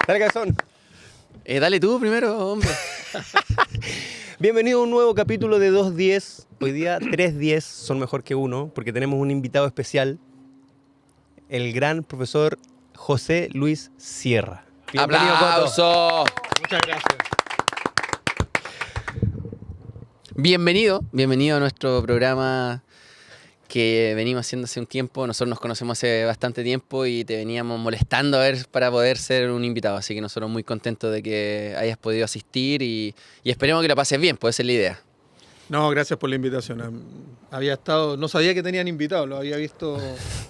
Dale, cabezón. Dale tú primero, hombre. Bienvenido a un nuevo capítulo de 2-10. Hoy día 3-10 son mejor que uno porque tenemos un invitado especial, el gran profesor José Luis Sierra. Bienvenido, Coto. ¡Aplausos! Muchas gracias. Bienvenido a nuestro programa que venimos haciendo hace un tiempo. Nosotros nos conocemos hace bastante tiempo y te veníamos molestando a ver para poder ser un invitado. Así que nosotros muy contentos de que hayas podido asistir y esperemos que la pases bien, puede ser la idea. No, gracias por la invitación. Había estado, no sabía que tenían invitados, lo había visto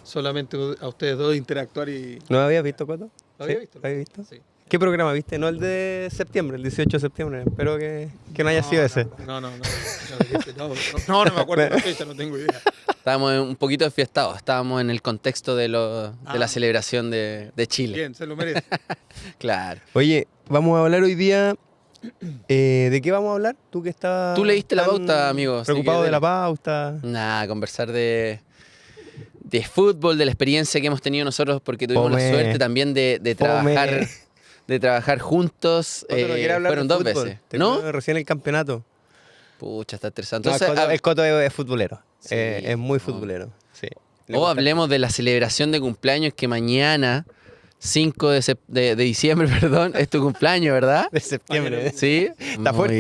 solamente a ustedes dos interactuar y... ¿No habías visto, Coto? ¿Lo había ¿Sí? visto? ¿Lo habías visto? Sí. ¿Qué programa viste? No el de septiembre, el 18 de septiembre. Espero que no haya sido ese. No me acuerdo la fecha, no tengo idea. Estábamos un poquito desfiestados, estábamos en el contexto de la celebración de Chile. Bien, se lo merece. Claro. Oye, vamos a hablar hoy día... ¿de qué vamos a hablar? Tú que estás... Tú leíste la tan pauta, amigo. así Preocupado que de la pauta. Nada, conversar de fútbol, de la experiencia que hemos tenido nosotros, porque tuvimos la suerte también de trabajar juntos. Coto no quiere hablar Fueron de dos fútbol. veces. Terminó ¿No? recién el campeonato. Pucha, está estresado. No, Entonces, el Coto es futbolero. Sí, Es muy no. futbolero. Sí. Le o gusta- hablemos de la celebración de cumpleaños que mañana, 5 de diciembre, perdón, es tu cumpleaños, ¿verdad? de septiembre. ¿Sí? Está Muy fuerte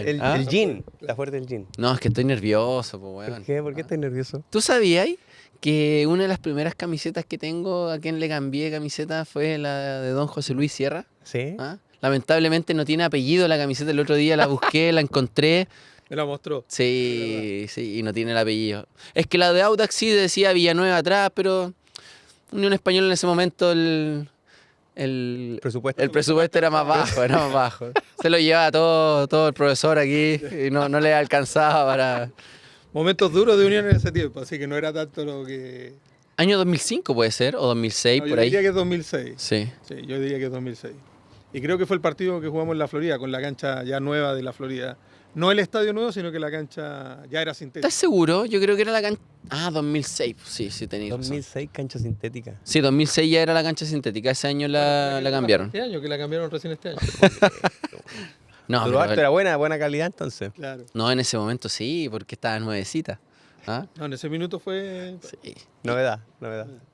bien. el ¿Ah? gin. Está fuerte el gin. No, es que estoy nervioso, pues, weón. ¿Por qué estás nervioso? ¿Tú sabías que una de las primeras camisetas que tengo, a quien le cambié camiseta, fue la de don José Luis Sierra? Sí. ¿Ah? Lamentablemente no tiene apellido la camiseta. El otro día la busqué, la encontré. Me la mostró. Sí, y no tiene el apellido. Es que la de Audax sí decía Villanueva atrás, pero Unión Española en ese momento el presupuesto era más bajo, Se lo llevaba todo el profesor aquí y no le alcanzaba para... Momentos duros de Unión en ese tiempo, así que no era tanto lo que... Año 2005 puede ser, o 2006, No, por yo ahí. diría que es 2006. Sí. Sí, yo diría que es 2006. Y creo que fue el partido que jugamos en la Florida, con la cancha ya nueva de la Florida. No el estadio nuevo, sino que la cancha ya era sintética. ¿Estás seguro? Yo creo que era la cancha... Ah, 2006. Sí, tenías razón. 2006, cancha sintética. Sí, 2006 ya era la cancha sintética. Ese año la cambiaron. Este año, que la cambiaron recién este año. No, Duarte pero, era buena calidad entonces. Claro. no, en ese momento sí, porque estaba nuevecita. ¿Ah? No, en ese minuto fue... Sí. Novedad.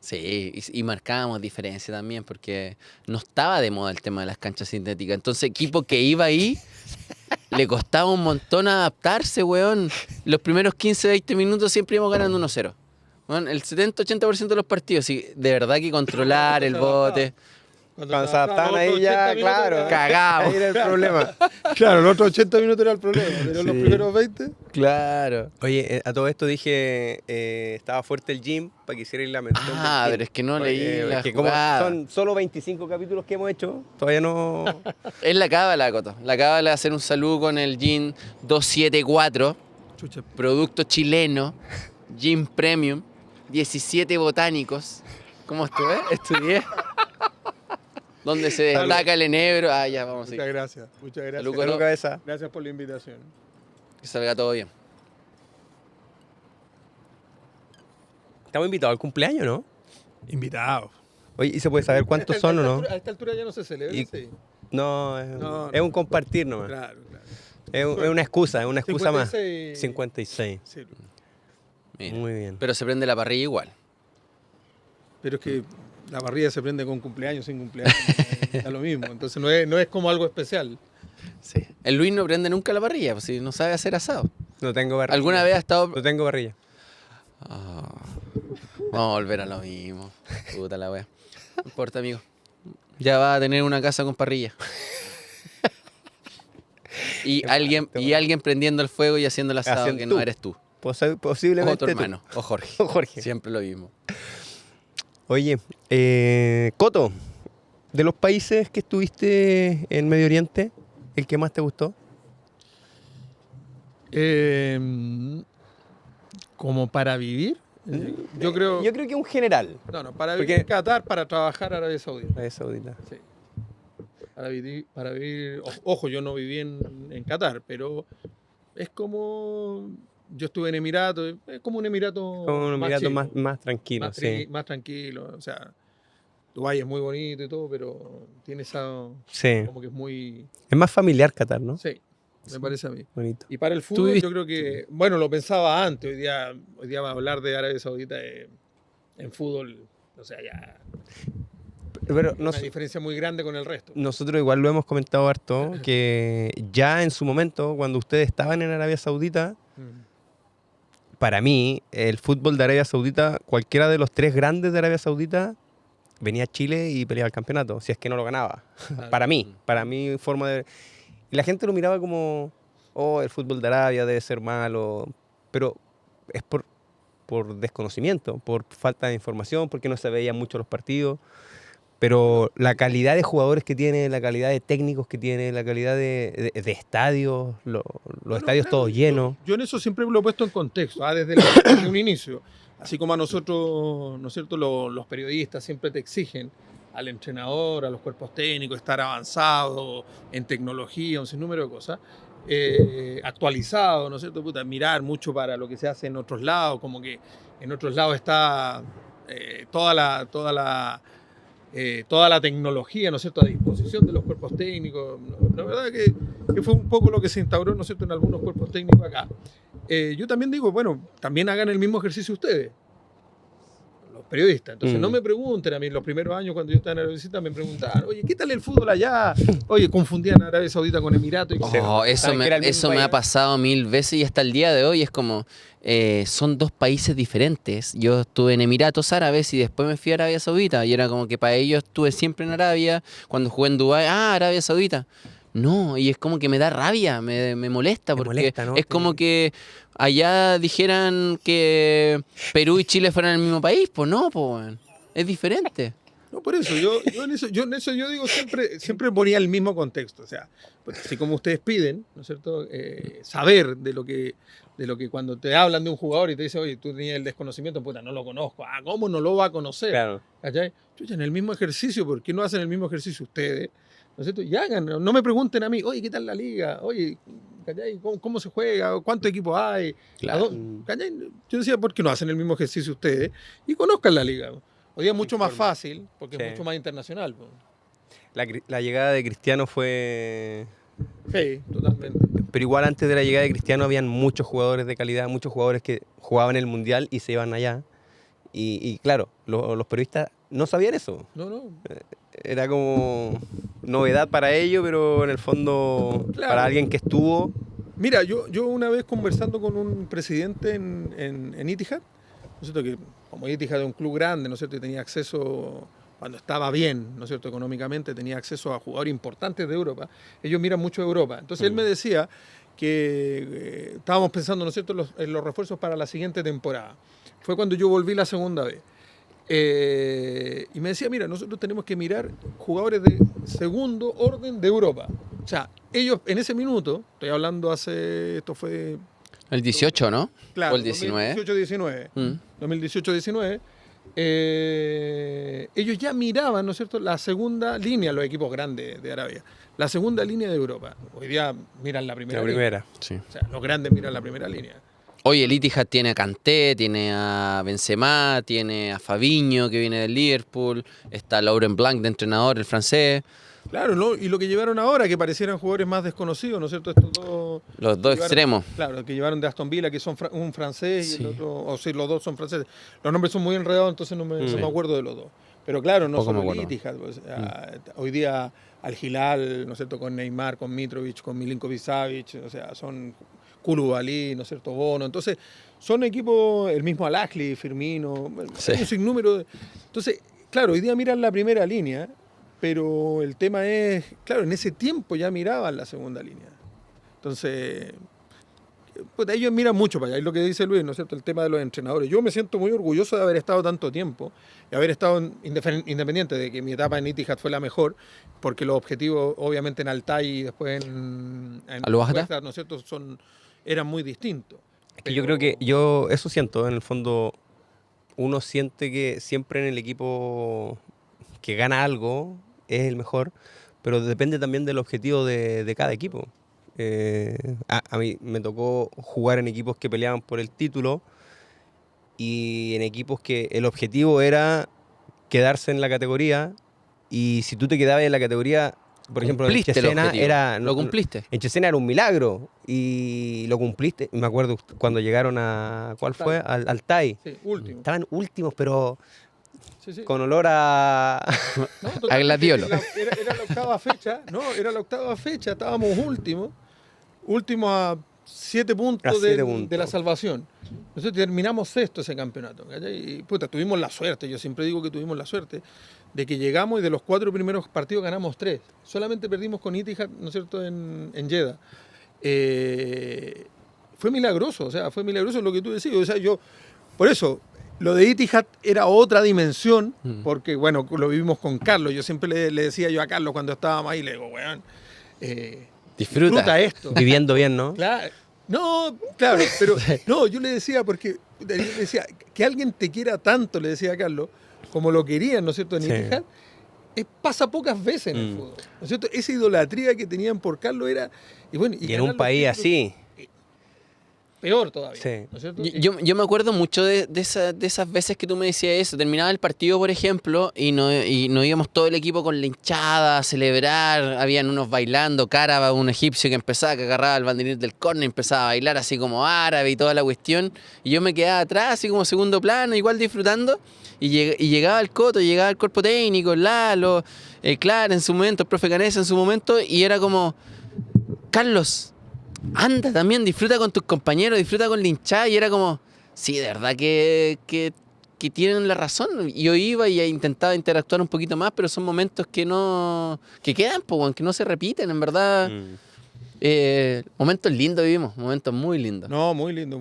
Sí, y marcábamos diferencia también porque no estaba de moda el tema de las canchas sintéticas. Entonces, equipo que iba ahí, le costaba un montón adaptarse, weón. Los primeros 15, 20 minutos siempre íbamos ganando 1-0. Weón, el 70-80% de los partidos, sí, de verdad que controlar el bote. Cuando se adaptaban ahí ya, claro. Cagamos. Ahí era el problema. Claro, los otros 80 minutos era el problema, pero los Sí. primeros 20... Claro. Oye, a todo esto dije, estaba fuerte el gym para que hiciera la mención. Ah, del pero gym. es que no leí la que como jugada. son solo 25 capítulos que hemos hecho, todavía no... Es la cábala, Coto. La cábala de hacer un saludo con el Gin 274. Chucha, Producto chileno, Gin Premium, 17 botánicos. ¿Cómo estuve? Estudié. Donde se destaca el enebro. Ah, ya, vamos a muchas ir. gracias. Muchas gracias. Salud, Salud, cabeza. Gracias por la invitación. Que salga todo bien. Estamos invitados al cumpleaños, ¿no? Invitados. Oye, ¿y se puede saber cuántos son o no? A esta altura ya no se celebra, Y- sí. No, No, es no. un compartir nomás. Claro, claro. Es una excusa más. 56. 56. Sí, Mira. Muy bien. Pero se prende la parrilla igual. pero es que la parrilla se prende con cumpleaños, sin cumpleaños. Da lo mismo. Entonces no es como algo especial. Sí. El Luis no prende nunca la parrilla, pues si no sabe hacer asado. No tengo parrilla. ¿Alguna vez ha estado...? No tengo parrilla. Ah, vamos a volver a lo mismo. Puta la wea. No importa, amigo. Ya va a tener una casa con parrilla. Y alguien prendiendo el fuego y haciendo el asado Haciendo que tú. no eres tú. Posiblemente O tu tú. hermano. O Jorge. O Jorge. Siempre lo mismo. Oye, Coto, de los países que estuviste en Medio Oriente, ¿el que más te gustó? Como para vivir, yo creo... Yo creo que un general. No, para Porque- vivir en Qatar, para trabajar Arabia Saudita. Arabia Saudita. Sí. Para vivir, ojo, yo no viví en Qatar, pero es como, yo estuve en Emiratos, es como un Emirato, Como un Emirato chico, más tranquilo, sí. más tranquilo, o sea, Dubái es muy bonito y todo, pero tiene esa... Sí. Como que es muy... Es más familiar Qatar, ¿no? Sí, me parece a mí. Bonito. Y para el fútbol viviste- yo creo que... Bueno, lo pensaba antes. Hoy día va a hablar de Arabia Saudita en fútbol. O sea, ya... Pero Una diferencia muy grande con el resto. nosotros igual lo hemos comentado harto, que ya en su momento, cuando ustedes estaban en Arabia Saudita, para mí, el fútbol de Arabia Saudita, cualquiera de los 3 grandes de Arabia Saudita, venía a Chile y peleaba el campeonato, si es que no lo ganaba. Claro. Para mí, forma de... Y la gente lo miraba como, oh, el fútbol de Arabia debe ser malo, pero es por desconocimiento, por falta de información, porque no se veían mucho los partidos. Pero la calidad de jugadores que tiene, la calidad de técnicos que tiene, la calidad de estadios, los Bueno, estadios claro, todos llenos. Yo en eso siempre lo he puesto en contexto, desde un inicio. Así como a nosotros, ¿no es cierto?, los periodistas siempre te exigen al entrenador, a los cuerpos técnicos, estar avanzado en tecnología, un sinnúmero de cosas, actualizado, ¿no es cierto?, puta, mirar mucho para lo que se hace en otros lados, como que en otros lados está toda la tecnología, ¿no es cierto?, a disposición de los cuerpos técnicos. La verdad que fue un poco lo que se instauró, ¿no es cierto?, en algunos cuerpos técnicos acá. Yo también digo, bueno, también hagan el mismo ejercicio ustedes, los periodistas. Entonces no me pregunten a mí, los primeros años cuando yo estaba en Arabia Saudita me preguntaban, oye, ¿qué tal el fútbol allá? Oye, confundían Arabia Saudita con Emiratos. Y Oh, eso Saben que era el mismo eso me país. ha pasado 1000 veces y hasta el día de hoy es como, son 2 países diferentes. Yo estuve en Emiratos Árabes y después me fui a Arabia Saudita y era como que para ellos estuve siempre en Arabia, cuando jugué en Dubái, Arabia Saudita. No, y es como que me da rabia, me molesta, Te porque molesta, ¿no? es como que allá dijeran que Perú y Chile fueran el mismo país, pues no, pues, weón. Es diferente. No, por eso, yo en eso yo digo, siempre ponía el mismo contexto. O sea, pues, así como ustedes piden, ¿no es cierto?, saber de lo que cuando te hablan de un jugador y te dicen, oye, tú tenías el desconocimiento, puta, no lo conozco. ¿Cómo no lo va a conocer? Claro. ¿Cachai? Chucha, en el mismo ejercicio, ¿por qué no hacen el mismo ejercicio ustedes? ¿No es cierto? Y hagan, no me pregunten a mí, oye, ¿qué tal la liga? Oye, ¿cachai? ¿Cómo se juega? ¿Cuántos equipos hay? Claro. ¿Cachai? Yo decía, ¿por qué no hacen el mismo ejercicio ustedes? Y conozcan la liga. Hoy día es mucho más fácil, porque Sí. es mucho más internacional. Po. La llegada de Cristiano fue... Sí, totalmente. Pero igual antes de la llegada de Cristiano habían muchos jugadores de calidad, muchos jugadores que jugaban el Mundial y se iban allá. Y claro, los periodistas no sabían eso. No. Era como novedad para ellos, pero en el fondo, Claro. para alguien que estuvo... Mira, yo una vez conversando con un presidente en Etihad, ¿no es cierto? Que como Etihad es un club grande, ¿no es cierto? Y tenía acceso, cuando estaba bien, ¿no es cierto? Económicamente, tenía acceso a jugadores importantes de Europa. Ellos miran mucho a Europa. Entonces él me decía que estábamos pensando, ¿no es cierto?, en los refuerzos para la siguiente temporada. Fue cuando yo volví la segunda vez. Y me decía, mira, nosotros tenemos que mirar jugadores de segundo orden de Europa. O sea, ellos en ese minuto, estoy hablando esto fue... El 18, ¿no? Claro, O el 19. 2018-19. Mm. 2018-19. Ellos ya miraban, ¿no es cierto?, la segunda línea, los equipos grandes de Arabia. La segunda línea de Europa. Hoy día miran la primera La línea. primera. Sí. O sea, los grandes miran la primera línea. Oye, el Etihad tiene a Kanté, tiene a Benzema, tiene a Fabinho, que viene del Liverpool, está Laurent Blanc de entrenador, el francés. Claro, ¿no? Y lo que llevaron ahora, que parecieran jugadores más desconocidos, ¿no es cierto? Estos dos... Los dos llevaron- extremos. Claro, que llevaron de Aston Villa, que son un francés y Sí. el otro... O sí, los dos son franceses. Los nombres son muy enredados, entonces no me acuerdo de los dos. Pero claro, no Poco me solo el acuerdo. Etihad, pues, hoy día Al Hilal, ¿no es cierto?, con Neymar, con Mitrovic, con Milinkovic-Savic, o sea, son Koulibaly, ¿no es cierto?, Bono. Entonces, son equipos, el mismo Al-Ahly, Firmino, Sí. hay un sinnúmero de... Entonces, claro, hoy día miran la primera línea, pero el tema es, claro, en ese tiempo ya miraban la segunda línea. Entonces, pues ellos miran mucho para allá, es lo que dice Luis, ¿no es cierto?, el tema de los entrenadores. Yo me siento muy orgulloso de haber estado tanto tiempo y haber estado independiente de que mi etapa en Etihad fue la mejor, porque los objetivos, obviamente, en Altay y después en Al-Wahda, Wahda, ¿no es cierto?, eran muy distintos. Es que yo creo que yo eso siento, en el fondo uno siente que siempre en el equipo que gana algo es el mejor, pero depende también del objetivo de cada equipo. A mí me tocó jugar en equipos que peleaban por el título y en equipos que el objetivo era quedarse en la categoría, y si tú te quedabas en la categoría, por ejemplo, en Cumpliste el Chesena objetivo. era... Lo cumpliste. En Chesena era un milagro, y lo cumpliste. Me acuerdo cuando llegaron a... ¿Cuál fue? Al TAI. Sí, último. Estaban últimos, pero Sí, sí. con olor a... No, A totalmente, gladiolo. Era la octava fecha, era la octava fecha, estábamos últimos a 7 puntos, A 7 puntos. de la salvación. Nosotros terminamos sexto ese campeonato. ¿Cachai? Y puta, tuvimos la suerte, yo siempre digo que tuvimos la suerte, de que llegamos y de los 4 primeros partidos ganamos 3. Solamente perdimos con Etihad, ¿no es cierto?, en Jeddah. Fue milagroso, o sea, fue milagroso lo que tú decías. O sea, por eso, lo de Etihad era otra dimensión, porque, bueno, lo vivimos con Carlos. Yo siempre le decía yo a Carlos cuando estábamos ahí, le digo, weón, disfruta esto. Viviendo bien, ¿no? Claro. No, claro, pero no, yo le decía, porque le decía, que alguien te quiera tanto, le decía a Carlos, como lo querían, ¿no es cierto?, en Sí. Etihad, pasa pocas veces en el fútbol, ¿no es cierto? Esa idolatría que tenían por Carlos era... Y, bueno, Y en ganar un los país títulos, así. peor todavía, Sí. ¿no es cierto? Yo me acuerdo mucho de esas veces que tú me decías eso. Terminaba el partido, por ejemplo, y no íbamos todo el equipo con la hinchada a celebrar. Habían unos bailando, Caraba, un egipcio que empezaba, que agarraba el banderín del córner, empezaba a bailar así como árabe y toda la cuestión. Y yo me quedaba atrás, así como segundo plano, igual disfrutando. Y llegaba el Coto, llegaba el cuerpo técnico, el Lalo, Clara en su momento, el profe Canesa en su momento, y era como, Carlos, anda también, disfruta con tus compañeros, disfruta con la hinchada. Y era como, sí, de verdad que tienen la razón. Y yo iba y intentaba interactuar un poquito más, pero son momentos que quedan, que no se repiten, en verdad. Momentos lindos vivimos, momentos muy lindos. No, muy lindo.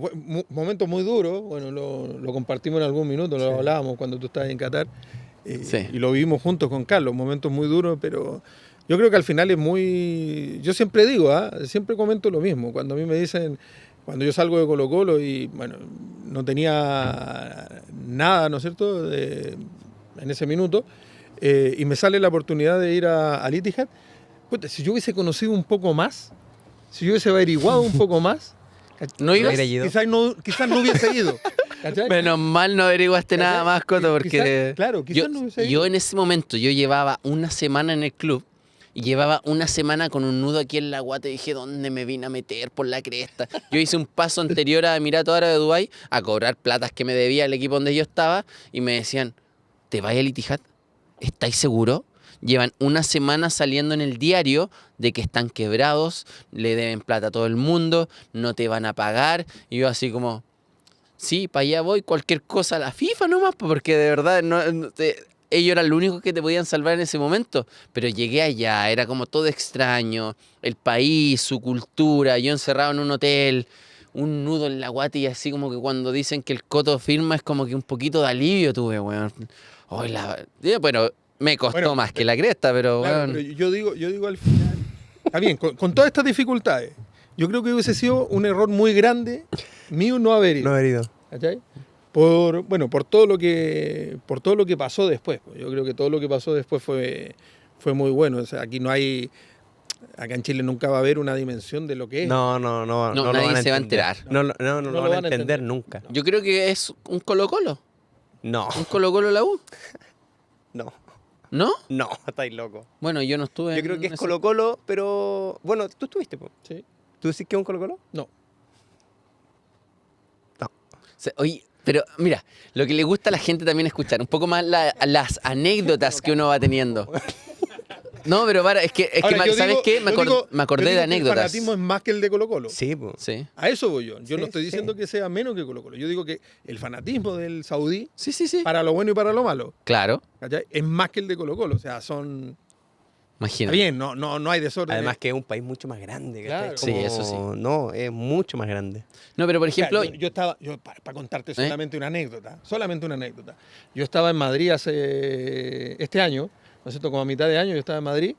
Momento muy duro. Bueno, lo compartimos en algún minuto, lo hablábamos cuando tú estabas en Qatar. Sí. Y lo vivimos juntos con Carlos. Momentos muy duros, pero yo creo que al final es muy... Yo siempre digo, siempre comento lo mismo. Cuando a mí me dicen, cuando yo salgo de Colo-Colo y, bueno, no tenía nada, ¿no es cierto?, en ese minuto, y me sale la oportunidad de ir al Etihad, puta, si yo hubiese conocido un poco más, si yo hubiese averiguado un poco más, ¿No ibas? hubiera ido. quizás no hubiese ido. ¿Cachai? Menos mal no averiguaste ¿Cachai? nada más, Coto, porque Quizás no hubiese ido. yo en ese momento, yo llevaba una semana en el club y llevaba una semana con un nudo aquí en la guata y dije, ¿dónde me vine a meter por la cresta? Yo hice un paso anterior a Emiratos Árabes de Dubái a cobrar platas que me debía el equipo donde yo estaba y me decían, ¿te vas al Etihad? ¿Estáis seguros? Llevan una semana saliendo en el diario de que están quebrados, le deben plata a todo el mundo, no te van a pagar. Y yo así como, sí, para allá voy, cualquier cosa a la FIFA nomás, porque de verdad ellos eran los únicos que te podían salvar en ese momento. Pero llegué allá, era como todo extraño, el país, su cultura, yo encerrado en un hotel, un nudo en la guata y así como que cuando dicen que el Coto firma es como que un poquito de alivio tuve, weón. Pero me costó más que la cresta, pero Claro, weón. pero yo digo al final, está bien, con todas estas dificultades, yo creo que hubiese sido un error muy grande mío no haber ido. No haber ido. ¿Cachai? Por todo lo que pasó después. Yo creo que todo lo que pasó después fue muy bueno. O sea, acá en Chile nunca va a haber una dimensión de lo que es. No No, lo nadie van a se va a entender. enterar. No No lo van a entender nunca. Yo creo que es un Colo-Colo. No, Un Colo-Colo la U. no, ¿No? no, estáis locos. Bueno, yo no estuve. Yo creo que en es ese- Colo-Colo, pero... Bueno, tú estuviste, po. Sí. ¿Tú decís que es un Colo-Colo? No. Oye, pero mira, lo que le gusta a la gente también escuchar, un poco más las anécdotas que uno va teniendo. No, pero Ahora, yo ¿sabes digo- qué? yo digo- Me acordé yo de digo que anécdotas. El fanatismo es más que el de Colo-Colo. Sí, po. Sí. A eso voy yo. Yo no Sí, estoy diciendo sí. que sea menos que Colo-Colo. Yo digo que el fanatismo del saudí, Sí, sí, sí. para lo bueno y para lo malo, Claro, ¿cachai?, es más que el de Colo-Colo. O sea, está imagínate. bien, no hay desorden. Además que es un país mucho más grande. Claro. ¿cachai? Sí, eso sí. No, es mucho más grande. No, pero por O sea, ejemplo, yo para contarte solamente una anécdota, yo estaba en Madrid este año, ¿no es cierto?, como a mitad de año yo estaba en Madrid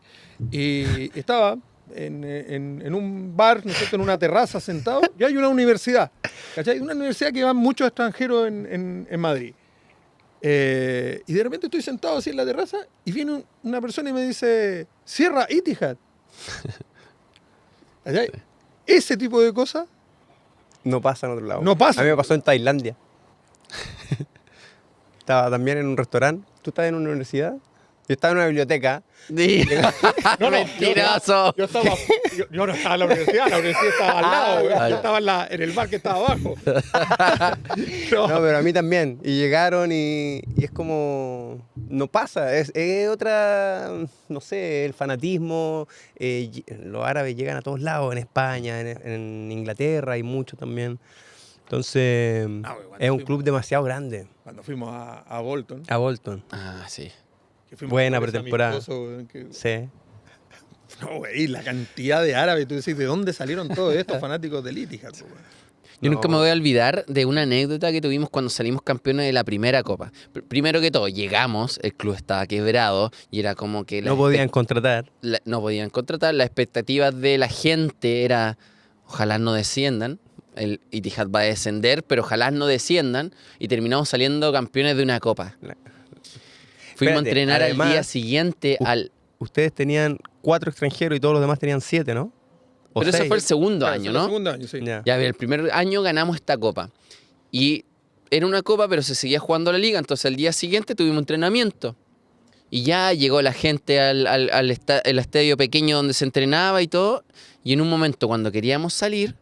y estaba en un bar, ¿no es cierto?, en una terraza sentado, y hay una universidad, ¿cachai? Una universidad que van muchos extranjeros en Madrid. Y de repente estoy sentado así en la terraza y viene una persona y me dice, cierra Etihad. ¿Cachai? Ese tipo de cosas No pasa en otro lado. No pasa. A mí me pasó en Tailandia. Estaba también en un restaurante ¿Tú estás en una universidad? Yo estaba en una biblioteca. Mentiroso. Yo no estaba en la universidad estaba al lado, güey. Yo estaba en el bar que estaba abajo. No, pero a mí también. Y llegaron y es como... No pasa. Es otra... No sé, el fanatismo. Los árabes llegan a todos lados. En España, en Inglaterra hay mucho también. Entonces, es un club demasiado grande. Cuando fuimos a Bolton. A Bolton. Ah, sí. Que fuimos Buena por ese pretemporada. amistoso, güey, que... Sí. No, güey, la cantidad de árabes. Tú decís, ¿de dónde salieron todos estos fanáticos del Etihad, güey? Yo nunca me voy a olvidar de una anécdota que tuvimos cuando salimos campeones de la primera copa. Primero que todo, llegamos, el club estaba quebrado y era como que... No podían contratar. No podían contratar, las expectativas de la gente era, ojalá no desciendan, el Etihad va a descender, pero ojalá no desciendan, y terminamos saliendo campeones de una copa. Fuimos a Espérate, entrenar además, al día siguiente al... Ustedes tenían 4 extranjeros y todos los demás tenían 7, ¿no? O Pero ese 6. fue el segundo Claro, año, fue el ¿no? segundo año, sí. Ya. Ya, el primer año ganamos esta copa. Y era una copa, pero se seguía jugando la liga. Entonces, al día siguiente tuvimos entrenamiento. Y ya llegó la gente al estadio pequeño donde se entrenaba y todo. Y en un momento, cuando queríamos salir,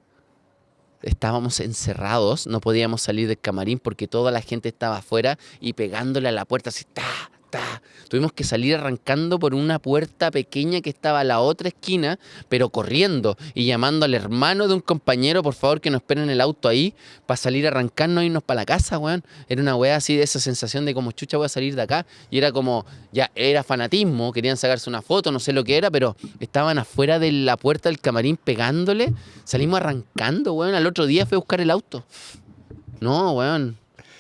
estábamos encerrados. No podíamos salir del camarín porque toda la gente estaba afuera y pegándole a la puerta así, ta. Tuvimos que salir arrancando por una puerta pequeña que estaba a la otra esquina, pero corriendo y llamando al hermano de un compañero, por favor, que nos esperen el auto ahí para salir arrancando e irnos para la casa, weón. Era una weá así de esa sensación de como, chucha, voy a salir de acá. Y era como, ya era fanatismo, querían sacarse una foto, no sé lo que era, pero estaban afuera de la puerta del camarín pegándole. Salimos arrancando, weón. Al otro día fui a buscar el auto. No, weón.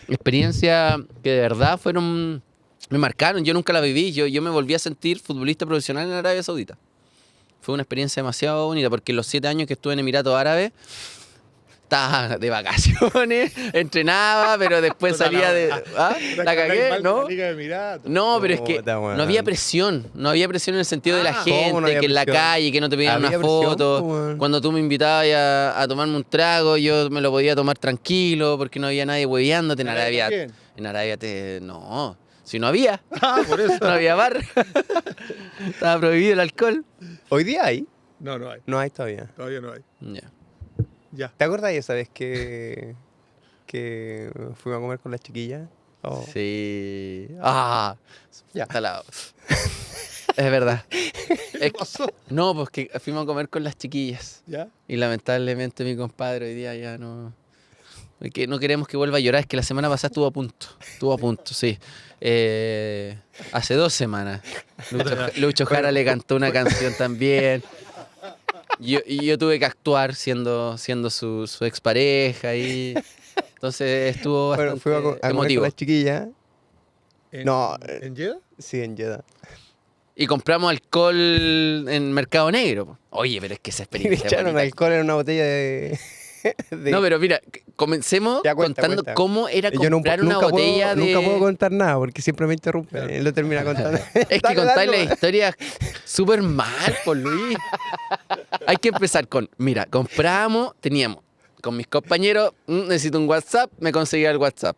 Experiencia que de verdad fueron... Me marcaron, yo nunca la viví, yo me volví a sentir futbolista profesional en Arabia Saudita. Fue una experiencia demasiado bonita porque los 7 años que estuve en Emiratos Árabes estaba de vacaciones, entrenaba, pero después salía de... ¿Ah? ¿La cagué? ¿No? No, pero es que no había presión. No había presión en el sentido de la ¿cómo no gente, había que en la presión? calle, que no te pedían una Había presión, foto. pues, weón. Cuando tú me invitabas a tomarme un trago, yo me lo podía tomar tranquilo porque no había nadie hueveándote. En Arabia... En Arabia no... Si no había, Por eso. no había bar. Estaba prohibido el alcohol. ¿Hoy día hay? No, no hay. No hay todavía. Todavía no hay. Ya. Ya. ¿Te acuerdas esa vez que fuimos a comer con las chiquillas? Oh. Sí. Ya. Está al lado. Es verdad. ¿Qué pasó? No, pues que fuimos a comer con las chiquillas. ¿Ya? Y lamentablemente mi compadre hoy día ya no... Que no queremos que vuelva a llorar. Es que la semana pasada estuvo a punto. Estuvo a punto, sí. Hace 2 semanas. Lucho Jara le cantó una canción también. Y yo tuve que actuar siendo su expareja. Entonces estuvo Bueno, bastante fuimos a comer con emotivo. las chiquillas. No, ¿En Jeddah? Sí, en Jeddah. Y compramos alcohol en Mercado Negro. Po. Oye, pero es que esa Y le experiencia es echaron bonita. alcohol en una botella de... No, pero mira, comencemos Ya, cuenta, contando cuenta. cómo era Yo comprar una nunca botella de... Nunca puedo contar nada porque siempre me interrumpe. Él lo termina contando. Es que Dale, contáis dale, la historia súper mal, por Luis. Hay que empezar con, mira, comprábamos, teníamos con mis compañeros, necesito un WhatsApp, me conseguía el WhatsApp.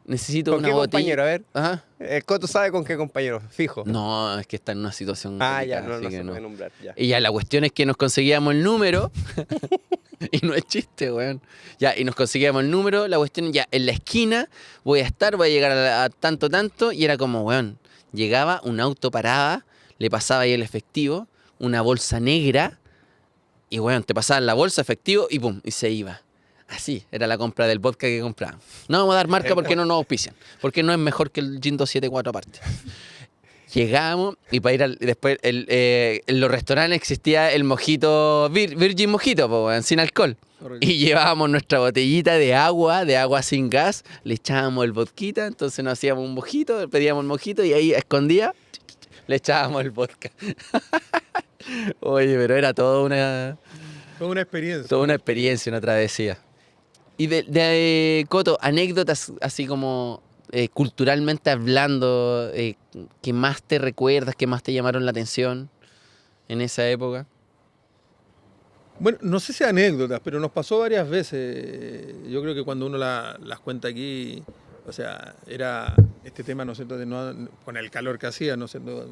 Necesito ¿Con una qué botella. compañero? A ver. Ajá. El Coto sabe con qué compañero, fijo. No, es que está en una situación. Ah, ya, complicada, no así se que puede nombrar. Ya. Y ya la cuestión es que nos conseguíamos el número. Y no es chiste, weón. Ya, y nos conseguíamos el número. La cuestión, ya, en la esquina voy a llegar a tanto. Y era como, weón, llegaba, un auto paraba, le pasaba ahí el efectivo, una bolsa negra. Y, weón, te pasaban la bolsa, efectivo, y pum, y se iba. Así, era la compra del vodka que comprábamos. No vamos a dar marca porque no nos auspician. Porque no es mejor que el Gin 274 aparte. Llegamos y para ir después en los restaurantes existía el mojito, Virgin Mojito, po, weón, sin alcohol. Correcto. Y llevábamos nuestra botellita de agua sin gas, le echábamos el vodka, entonces nos hacíamos un mojito, pedíamos el mojito y ahí a escondida le echábamos el vodka. Oye, pero era toda una experiencia, una travesía. Y de Coto, anécdotas así como culturalmente hablando, que más te recuerdas, que más te llamaron la atención en esa época. Bueno, no sé si anécdotas, pero nos pasó varias veces. Yo creo que cuando uno las cuenta aquí, o sea, era este tema, ¿no es cierto?, de con el calor que hacía, ¿no es cierto?,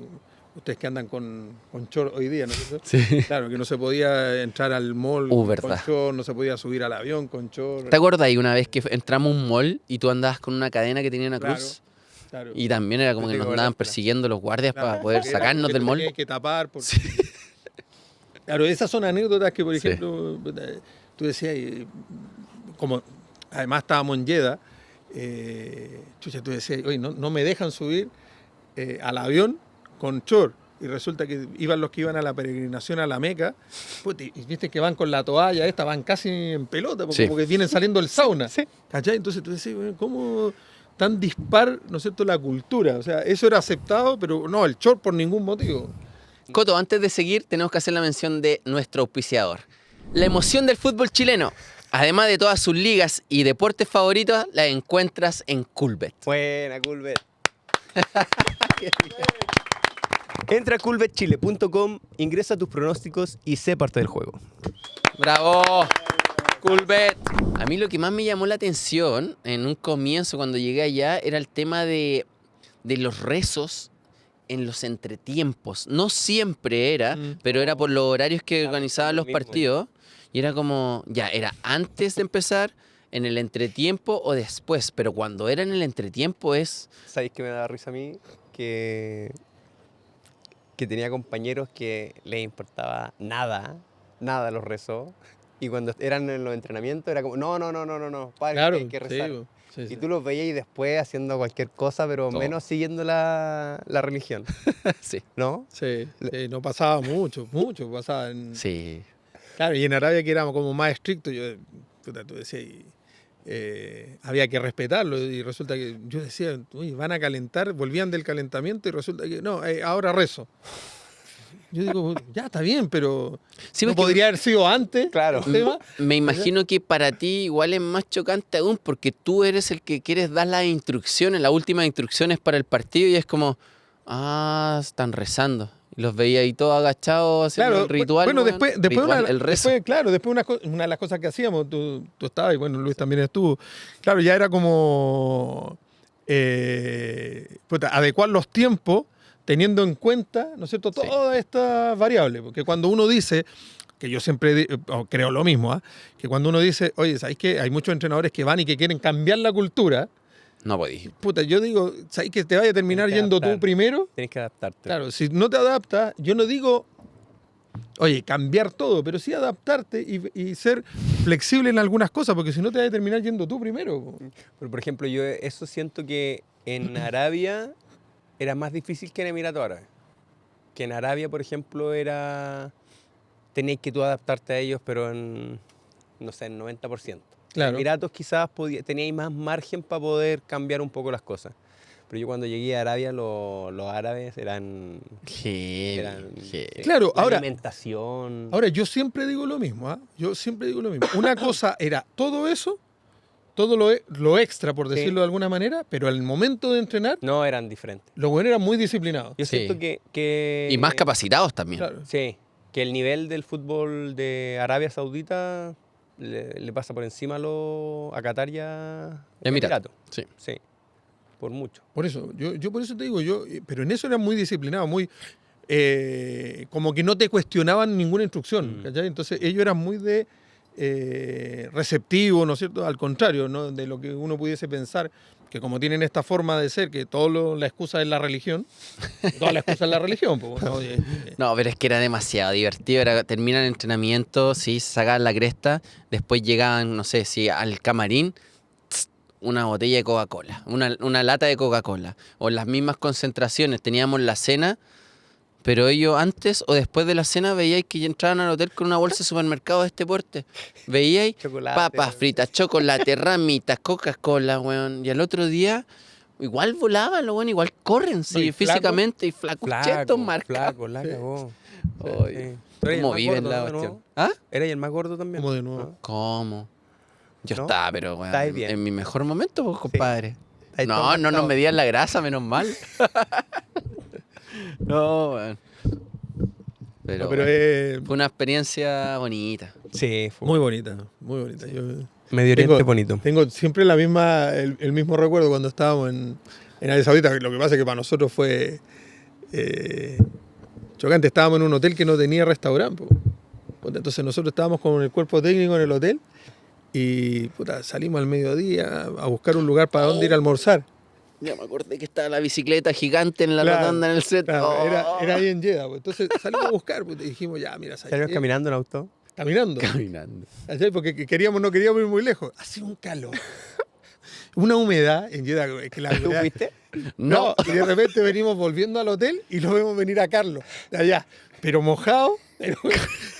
ustedes que andan con short hoy día, ¿no es cierto? Sí. Claro, que no se podía entrar al mall con Verdad. short, no se podía subir al avión con short. ¿Te acuerdas ahí una vez que entramos a un mall y tú andabas con una cadena que tenía una Claro, cruz? claro. Y también era como que Tengo nos andaban guardártela. persiguiendo los guardias Claro, para poder que sacarnos que del te mall. tenías que tapar. Claro, esas son anécdotas que, por Sí. ejemplo, tú decías, como además estábamos en Jeddah, chucha, tú decías, oye, no me dejan subir al avión con short. Y resulta que iban los que iban a la peregrinación a la Meca, puta, y viste que van con la toalla esta, van casi en pelota, porque Sí. como que vienen saliendo del sauna. ¿Cachai? Entonces tú decís, bueno, ¿cómo tan dispar, ¿no es cierto?, la cultura? O sea, eso era aceptado, pero no, el short por ningún motivo. Coto, antes de seguir, tenemos que hacer la mención de nuestro auspiciador. La emoción del fútbol chileno. Además de todas sus ligas y deportes favoritos, la encuentras en Coolbet. Buena, Coolbet. Entra a coolbetchile.com, ingresa tus pronósticos y sé parte del juego. ¡Bravo! Coolbet. A mí lo que más me llamó la atención en un comienzo cuando llegué allá era el tema de los rezos en los entretiempos. No siempre era, pero era por los horarios que organizaban los lo mismo, partidos. Y era como, ya, era antes de empezar, en el entretiempo o después. Pero cuando era en el entretiempo es... ¿Sabéis que me da risa a mí? Que tenía compañeros que les importaba nada los rezos. Y cuando eran en los entrenamientos era como, no, padre, Claro, hay que rezar. sí, sí. Y tú los veías y después haciendo cualquier cosa, pero Todo. menos siguiendo la religión, Sí. ¿no? Sí, no pasaba mucho, pasaba en... Sí. Claro, y en Arabia que éramos como más estrictos, tú decías, había que respetarlo, y resulta que yo decía, uy, van a calentar, volvían del calentamiento y resulta que, no, ahora rezo. Yo digo, ya está bien, pero Sí, no porque podría haber sido antes Claro. el tema. me imagino que para ti igual es más chocante aún porque tú eres el que quieres dar las instrucciones, las últimas instrucciones para el partido y es como, están rezando. Y los veía ahí todos agachados haciendo Claro, el ritual. bueno, weón. después Ritual, el rezo. después una de las cosas que hacíamos, tú estabas y bueno, Luis también estuvo, claro, ya era como adecuar los tiempos teniendo en cuenta, ¿no es cierto?, Sí. todas estas variables, porque cuando uno dice, que yo siempre creo lo mismo, que cuando uno dice, oye, ¿sabes qué? Hay muchos entrenadores que van y que quieren cambiar la cultura, No podí. yo digo, ¿sabes que te vaya a terminar Tienes que yendo tú adaptar. primero? Tienes que adaptarte. Claro, si no te adaptas, yo no digo, oye, cambiar todo, pero sí adaptarte y ser flexible en algunas cosas, porque si no te vas a terminar yendo tú primero. Po. Pero, por ejemplo, yo eso siento que en Arabia era más difícil que en Emiratos Árabes. Que en Arabia, por ejemplo, tenías que tú adaptarte a ellos, pero en, no sé, en 90%. Claro. En Emiratos quizás teníais más margen para poder cambiar un poco las cosas. Pero yo cuando llegué a Arabia, los árabes eran Heavy. sí, Claro, la ahora- alimentación. Ahora, yo siempre digo lo mismo, Yo siempre digo lo mismo. Una cosa era todo eso, todo lo extra, por Sí. decirlo de alguna manera, pero al momento de entrenar, No eran diferentes. los buenos eran muy disciplinados. Yo Sí. siento que Y más capacitados también. Claro. Sí, que el nivel del fútbol de Arabia Saudita le pasa por encima a Qatar y a Emiratos. Emiratos. Sí. Sí, por mucho. Por eso, yo por eso te digo, pero en eso eran muy disciplinados, muy como que no te cuestionaban ninguna instrucción, ¿cachai? Entonces ellos eran muy de receptivo, ¿no es cierto? Al contrario, ¿no? De lo que uno pudiese pensar, que como tienen esta forma de ser, que la excusa es la religión, toda la excusa es la religión, pues, ¿no? No, pero es que era demasiado divertido. Terminan el entrenamiento, sí, se sacaban la cresta, después llegaban, no sé, si al camarín, una botella de Coca-Cola, una lata de Coca-Cola, o en las mismas concentraciones, teníamos la cena, pero ellos antes o después de la cena veíais que entraban al hotel con una bolsa de supermercado de este porte. Veíais Chocolate. papas fritas, chocolate, ramitas, Coca-Cola, weón. Y al otro día, igual volaban, lo bueno, igual corren, sí, y flaco. físicamente, y flacuchetos marcados. flaco, la Sí. cagó. Ay, Sí. ¿Tú eres el ¿Cómo más viven gordo, la no? cuestión? ¿Ah? ¿Eres el más gordo también? Como de nuevo. ¿Cómo? Yo ¿No? estaba, pero weón, Estáis bien. en mi mejor momento, pues, compadre. Ahí todo No, no nos marcado. medían la grasa, menos mal. No, weón. Pero, No, pero weón, fue una experiencia bonita. Sí, fue muy bonita, muy bonita. Yo Medio Oriente tengo- bonito. tengo siempre el mismo recuerdo cuando estábamos en Arabia Saudita. Lo que pasa es que para nosotros fue chocante. Estábamos en un hotel que no tenía restaurante. Entonces nosotros estábamos con el cuerpo técnico en el hotel y puta, salimos al mediodía a buscar un lugar para donde ir a almorzar. Ya me acordé que estaba la bicicleta gigante en la Claro, rotonda en el set. Claro, Oh. era ahí en Jeddah. Pues. Entonces salimos a buscar y dijimos, ya, mira, ¿sabes ¿Salieron qué? caminando en auto? Caminando. Caminando. ¿Cachai? Porque no queríamos ir muy lejos. Hacía un calor. Una humedad en Jeddah. Es que la ¿Tú humedad, fuiste? No, y de repente venimos volviendo al hotel y lo vemos venir a Carlos, de allá, pero mojado, pero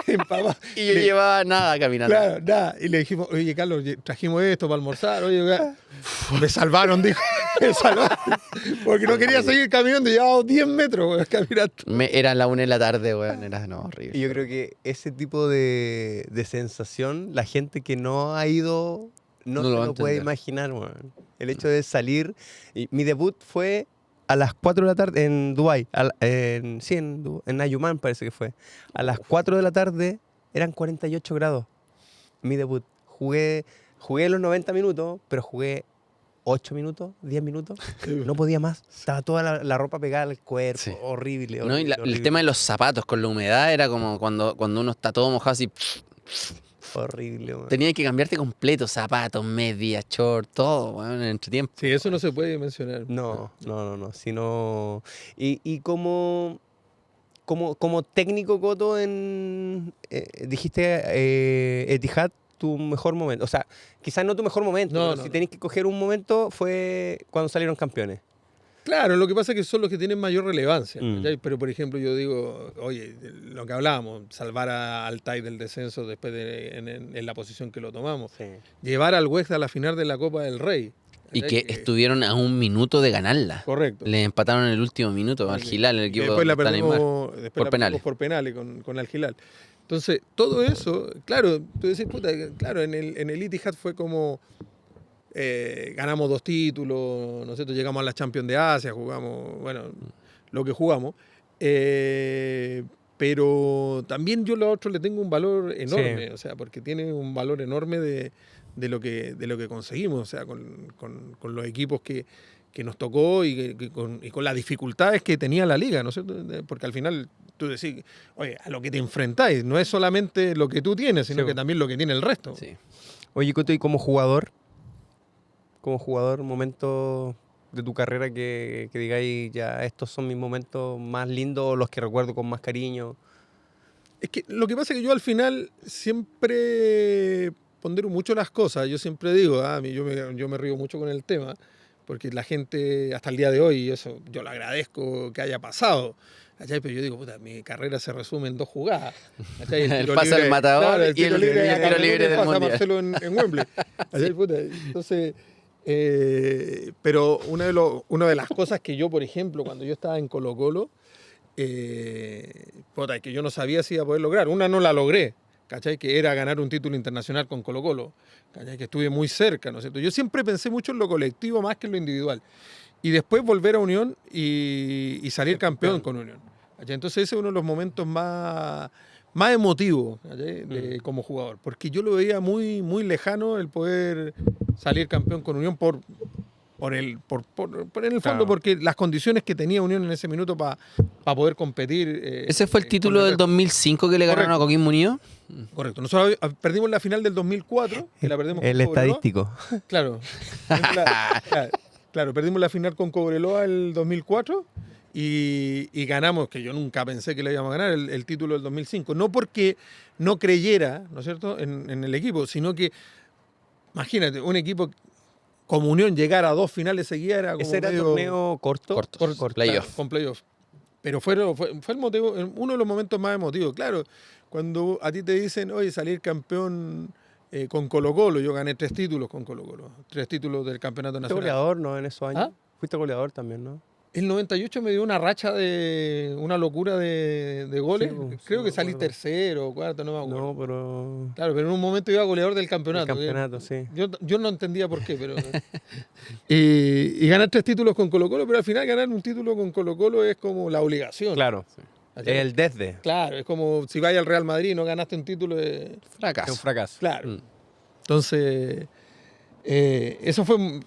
empapado. Y yo llevaba nada caminando. Claro, nada. Y le dijimos, oye, Carlos, trajimos esto para almorzar. Oye, me salvaron, dijo. Me salvaron. Porque no quería seguir caminando, llevaba 10 metros weón, caminando. Era la 1 de la tarde, weón. Era horrible. Y yo creo que ese tipo de sensación, la gente que no ha ido no No se lo va a lo puede entender. imaginar, weón. El hecho de salir. Y mi debut fue a las 4 de la tarde en Dubái. En Ayumán parece que fue. A las 4 de la tarde eran 48 grados. Mi debut. Jugué los 90 minutos, pero jugué 8 minutos, 10 minutos. No podía más. Estaba toda la ropa pegada al cuerpo. Sí. Horrible, No, y horrible, el horrible. tema de los zapatos con la humedad era como cuando uno está todo mojado así. Horrible, weón. Tenías que cambiarte completo, zapatos, medias, short, todo, weón, en entretiempo. Sí, eso no se puede mencionar. No. Sino. Y como técnico, Coto, dijiste Etihad, tu mejor momento. O sea, quizás no tu mejor momento, No, pero no, si no. tenéis que coger un momento fue cuando salieron campeones. Claro, lo que pasa es que son los que tienen mayor relevancia. Mm. ¿Cachai? Pero, por ejemplo, yo digo, oye, lo que hablábamos, salvar a Altay del descenso después en la posición que lo tomamos. Sí. Llevar al West a la final de la Copa del Rey. Y ¿cachai? que estuvieron a 1 minuto de ganarla. Correcto. Le empataron en el último minuto al Gilal, el Y equipo después la donde está Neymar. perdimos, después Por la penales. perdimos por penales con Al Hilal. Entonces, todo eso, claro, tú decís, puta, claro, en el Etihad fue como ganamos 2 títulos, ¿no es cierto? Llegamos a la Champions de Asia, jugamos, bueno, lo que jugamos. Pero también yo a lo otro le tengo un valor enorme, Sí. o sea, porque tiene un valor enorme de lo que conseguimos, o sea, con los equipos que nos tocó y con las dificultades que tenía la liga, ¿no es cierto? Porque al final tú decís, oye, a lo que te enfrentáis, no es solamente lo que tú tienes, sino Sí. que también lo que tiene el resto. Sí. Oye, Coto, ¿y como jugador, momentos de tu carrera que digáis, ya, estos son mis momentos más lindos, los que recuerdo con más cariño? Es que lo que pasa es que yo al final siempre pondero mucho las cosas. Yo siempre digo, yo me río mucho con el tema, porque la gente hasta el día de hoy, y eso yo lo agradezco que haya pasado. ¿Cachai? Pero yo digo, puta, mi carrera se resume en 2 jugadas. ¿Cachai? El tiro pase al libre- matador claro, y el tiro de libre del pasa a Mundial. Marcelo en Wembley. ¿Cachai? Puta, entonces, pero una de las cosas que yo, por ejemplo, cuando yo estaba en Colo-Colo, puta, que yo no sabía si iba a poder lograr. Una no la logré, ¿cachai? Que era ganar un título internacional con Colo-Colo, ¿cachai? Que estuve muy cerca, ¿no es cierto? Yo siempre pensé mucho en lo colectivo más que en lo individual. Y después volver a Unión y salir campeón con Unión, ¿cachai? Entonces ese es uno de los momentos más emotivos, ¿cachai? Como jugador. Porque yo lo veía muy, muy lejano el poder salir campeón con Unión por en el fondo, Claro. porque las condiciones que tenía Unión en ese minuto para poder competir. ¿Ese fue el con título del resto. 2005 que le ganaron a Correcto. Coquimbo Unido? Correcto. Nosotros perdimos la final del 2004, que la perdimos El con Cobreloa. estadístico. Claro. Claro, perdimos la final con Cobreloa el 2004 y ganamos, que yo nunca pensé que le íbamos a ganar, el título del 2005. No porque no creyera, ¿no es cierto?, en el equipo, sino que, imagínate, un equipo como Unión llegar a 2 finales seguidas era como ¿Ese era medio torneo corto? Corto. Playoff. claro, con playoff. Pero fue el motivo, uno de los momentos más emotivos. Claro, cuando a ti te dicen, oye, salir campeón con Colo-Colo, yo gané 3 títulos con Colo-Colo, 3 títulos del campeonato ¿Fuiste nacional. goleador, no, en esos años? ¿Ah? Fuiste goleador también, ¿no? El 98 me dio una racha de una locura de goles. Sí, sí, Creo que me salí acuerdo. tercero o cuarto, no me acuerdo. No, pero... Claro, pero en un momento iba goleador del El campeonato. campeonato, sí. Yo no entendía por qué, pero... y ganar 3 títulos con Colo-Colo, pero al final ganar un título con Colo-Colo es como la obligación. Claro. ¿Cachai? El desde. Claro, es como si vayas al Real Madrid y no ganaste un título. Es un Fracaso. fracaso. Claro. Mm. Entonces, eso fue...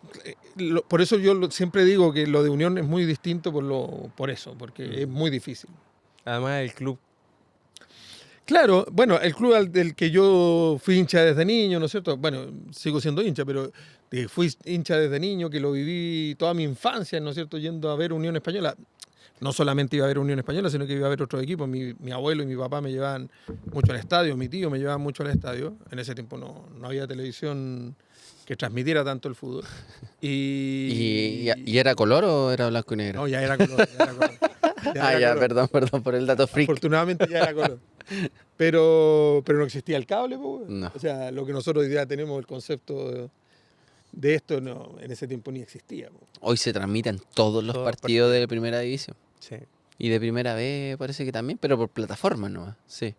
por eso yo siempre digo que lo de Unión es muy distinto por eso, porque es muy difícil. Además, el club. Claro, bueno, el club del que yo fui hincha desde niño, ¿no es cierto? Bueno, sigo siendo hincha, pero fui hincha desde niño, que lo viví toda mi infancia, ¿no es cierto? Yendo a ver Unión Española. No solamente iba a ver Unión Española, sino que iba a ver otros equipos. Mi abuelo y mi papá me llevaban mucho al estadio, mi tío me llevaba mucho al estadio. En ese tiempo no había televisión que transmitiera tanto el fútbol. ¿Y era color o era blanco y negro? No, ya era color. Ya era color. Ya, perdón por el dato freak. Afortunadamente ya era color. Pero no existía el cable, pues. No. O sea, lo que nosotros hoy día tenemos, el concepto de esto, no, en ese tiempo ni existía. Pues. Hoy se transmiten todos los partidos de primera división. Sí. Y de primera B parece que también, pero por plataformas nomás. Sí,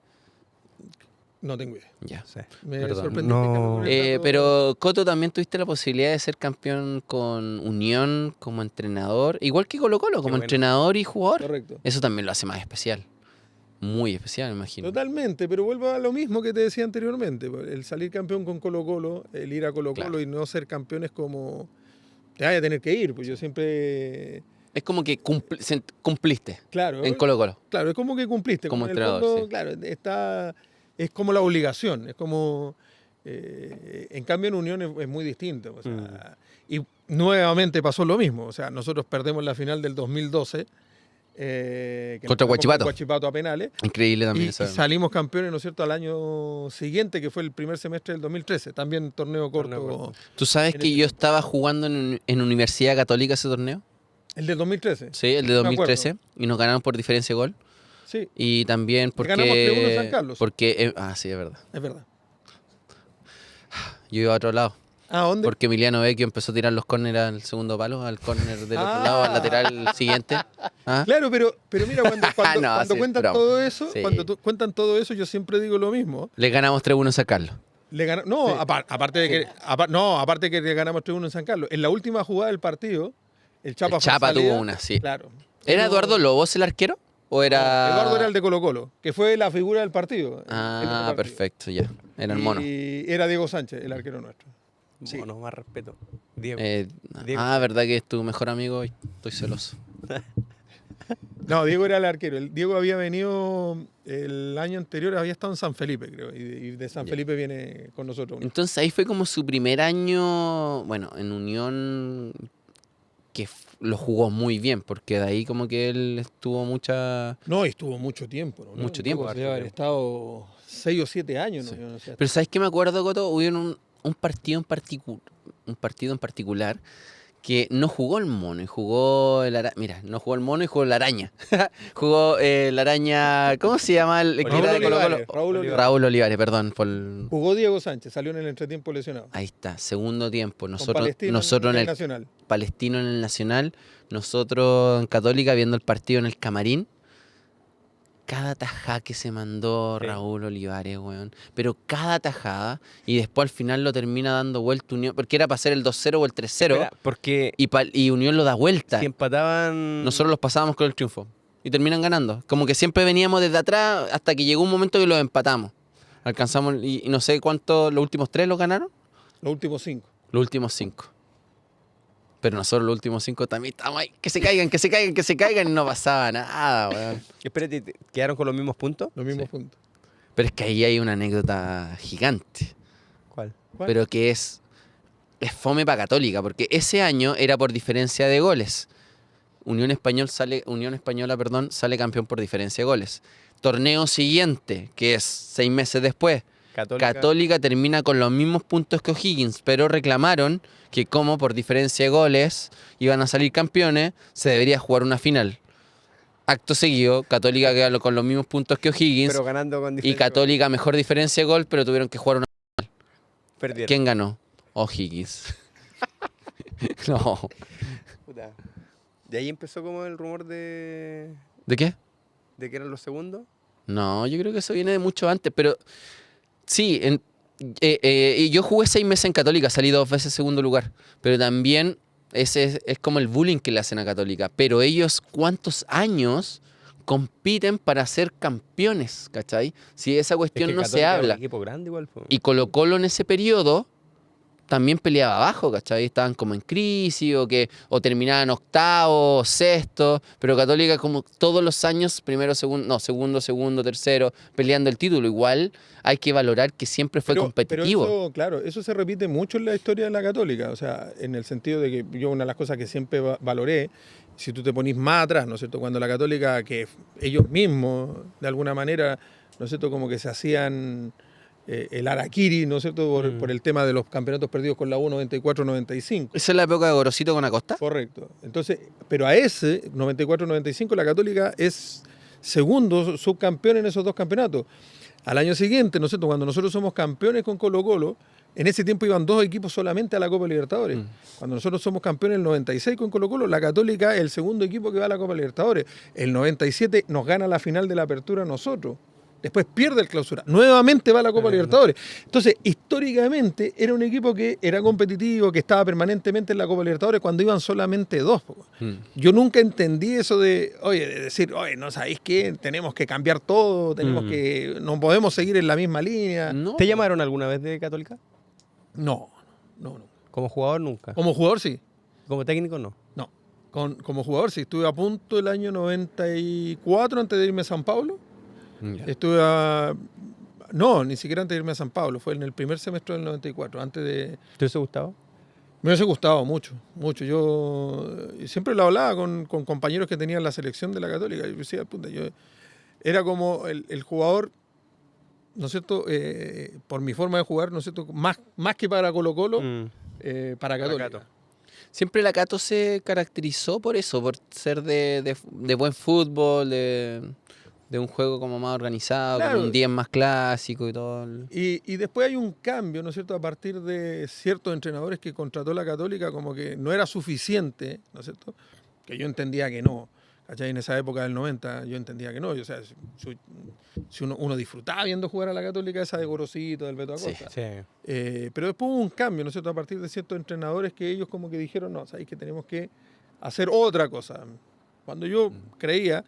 No tengo idea. ya. Sí. Me Perdón. sorprendiste No. que me pones datos- Pero Coto, también tuviste la posibilidad de ser campeón con Unión como entrenador, igual que Colo-Colo, como bueno. entrenador y jugador. Correcto. Eso también lo hace más especial. Muy especial, me imagino. Totalmente, pero vuelvo a lo mismo que te decía anteriormente. El salir campeón con Colo-Colo, el ir a Colo-Colo Claro. y no ser campeón es como... Te vaya a tener que ir, pues yo siempre... Es como que cumpliste Claro, en Colo-Colo. claro, es como que cumpliste. Como en el entrenador, fondo, sí. claro, es como la obligación, es como... en cambio en Unión es muy distinto. O sea, y nuevamente pasó lo mismo. O sea, nosotros perdemos la final del 2012. Que nos Contra tocó Huachipato. Huachipato a penales. Increíble también Y eso. salimos campeones, ¿no es cierto?, al año siguiente, que fue el primer semestre del 2013. También torneo corto. Torneo corto. ¿Tú sabes en que este yo estaba jugando en Universidad Católica ese torneo? El del 2013. Sí, el de Me acuerdo. 2013. Y nos ganaron por diferencia de gol. Sí, Y también porque... ganamos 3-1 en San Carlos. Porque, sí, es verdad. es verdad. Yo iba a otro lado. ¿A dónde? Porque Emiliano Vecchio empezó a tirar los córneres al segundo palo, al córner del otro Ah. lado, al lateral siguiente. ¿Ah? Claro, pero mira, cuando No, sí, cuentan broma. todo eso, Sí. cuentan todo eso, yo siempre digo lo mismo. Le ganamos 3-1 a San Carlos. No, Sí. aparte de que aparte que le ganamos 3-1 en San Carlos. En la última jugada del partido, el Chapa, El Chapa tuvo una, sí. Claro. ¿Era No, Eduardo Lobos el arquero? ¿O era...? Eduardo era el de Colo-Colo, que fue la figura del partido. en ese Ah, partido. perfecto, ya. Era el mono. Y era Diego Sánchez, el arquero nuestro. Sí. Bueno, más respeto. Diego. Diego. Verdad que es tu mejor amigo. Estoy celoso. No, Diego era el arquero. Diego había venido el año anterior, había estado en San Felipe, creo. Y de San Ya. Felipe viene con nosotros. Entonces ahí fue como su primer año, bueno, en Unión, que lo jugó muy bien, porque de ahí como que él estuvo mucha... No, y estuvo mucho tiempo. ¿no? Mucho tiempo. Debe haber estado 6 o 7 años. Sí. ¿no? Yo no sé. Pero ¿sabes qué me acuerdo, Coto? Hubo un partido en particular que no jugó el mono y jugó el araña. Mira, no jugó el mono y jugó la araña. Jugó la araña. ¿Cómo se llama el que Raúl era de Colo-Colo? Olivares, Raúl Olivares. Raúl Olivares, perdón. Jugó Diego Sánchez, salió en el entretiempo lesionado. Ahí está, segundo tiempo. Con Nosotros Palestino en el Nacional. Palestino en el Nacional, nosotros en Católica viendo el partido en el Camarín. Cada tajada que se mandó Sí. Raúl Olivares, weón. Pero cada tajada, y después al final lo termina dando vuelta Unión, porque era para hacer el 2-0 o el 3-0, Espera, porque y Unión lo da vuelta. si empataban. Nosotros los pasábamos con el triunfo. Y terminan ganando. Como que siempre veníamos desde atrás hasta que llegó un momento que los empatamos. Alcanzamos, y no sé cuántos, los últimos 3 los ganaron. Los últimos 5. Los últimos 5. Pero nosotros los últimos 5 también estábamos ahí. Que se caigan, que se caigan, que se caigan. Y no pasaba nada, weón. Espérate, ¿quedaron con los mismos puntos? Los mismos Sí. puntos. Pero es que ahí hay una anécdota gigante. ¿Cuál? ¿Cuál? Pero que es fome para Católica. Porque ese año era por diferencia de goles. Unión Española, sale campeón por diferencia de goles. Torneo siguiente, que es 6 meses después. Católica termina con los mismos puntos que O'Higgins, pero reclamaron que como por diferencia de goles iban a salir campeones, se debería jugar una final. Acto seguido, Católica queda con los mismos puntos que O'Higgins Pero ganando con y diferencia. Católica mejor diferencia de gol, pero tuvieron que jugar una... Perdieron. ¿Quién ganó? O'Higgins. No. Puta. De ahí empezó como el rumor de ¿De qué? que eran los segundos. No, yo creo que eso viene de mucho antes, pero sí, y yo jugué 6 meses en Católica, salí 2 veces segundo lugar, pero también ese es como el bullying que le hacen a Católica, pero ellos ¿cuántos años compiten para ser campeones? ¿Cachai? Si esa cuestión Es que no se Católica era un habla. equipo grande igual. Po. Y Colo-Colo en ese periodo también peleaba abajo, ¿cachai? Estaban como en crisis o terminaban octavo, sexto, pero Católica como todos los años, primero, segundo, tercero, peleando el título. Igual hay que valorar que siempre fue competitivo. Pero eso, claro, eso se repite mucho en la historia de la Católica, o sea, en el sentido de que yo una de las cosas que siempre valoré, si tú te ponís más atrás, ¿no es cierto? Cuando la Católica, que ellos mismos, de alguna manera, ¿no es cierto? Como que se hacían el harakiri, ¿no es cierto? Por el tema de los campeonatos perdidos con la U 94-95. ¿Esa es la época de Gorosito con Acosta? Correcto. Entonces, pero a ese, 94-95, la Católica es segundo subcampeón en esos dos campeonatos. Al año siguiente, ¿no es cierto? Cuando nosotros somos campeones con Colo-Colo, en ese tiempo iban 2 equipos solamente a la Copa Libertadores. Cuando nosotros somos campeones en el 96 con Colo-Colo, la Católica es el segundo equipo que va a la Copa Libertadores. El 97 nos gana la final de la Apertura a nosotros. Después pierde el Clausura. Nuevamente va a la Copa Libertadores. Entonces, históricamente, era un equipo que era competitivo, que estaba permanentemente en la Copa Libertadores cuando iban solamente 2. Yo nunca entendí eso de decir, no sabéis qué, tenemos que cambiar todo, no podemos seguir en la misma línea. No. ¿Te llamaron alguna vez de Católica? No. Como jugador nunca. Como jugador sí. Como técnico no. No. Como jugador sí. Estuve a punto el año 94 antes de irme a San Pablo. Ya. No, ni siquiera antes de irme a San Pablo. Fue en el primer semestre del 94. Antes de... ¿Te hubiese gustado? Me hubiese gustado mucho. Yo siempre lo hablaba con compañeros que tenían la selección de la Católica. Yo decía, puta, yo era como el jugador, ¿no es cierto? Por mi forma de jugar, ¿no es cierto? Más que para Colo-Colo, para Católica. Cato. Siempre la Cato se caracterizó por eso, por ser de buen fútbol, de un juego como más organizado, Claro. con un 10 más clásico y todo. Y después hay un cambio, ¿no es cierto?, a partir de ciertos entrenadores que contrató la Católica, como que no era suficiente, ¿no es cierto?, que yo entendía que no. ¿Cachai? En esa época del 90 yo entendía que no. O sea, si uno disfrutaba viendo jugar a la Católica, esa de Gorosito, del Beto Acosta. Sí. Pero después hubo un cambio, ¿no es cierto?, a partir de ciertos entrenadores que ellos como que dijeron, no, sabéis que tenemos que hacer otra cosa. Cuando yo creía...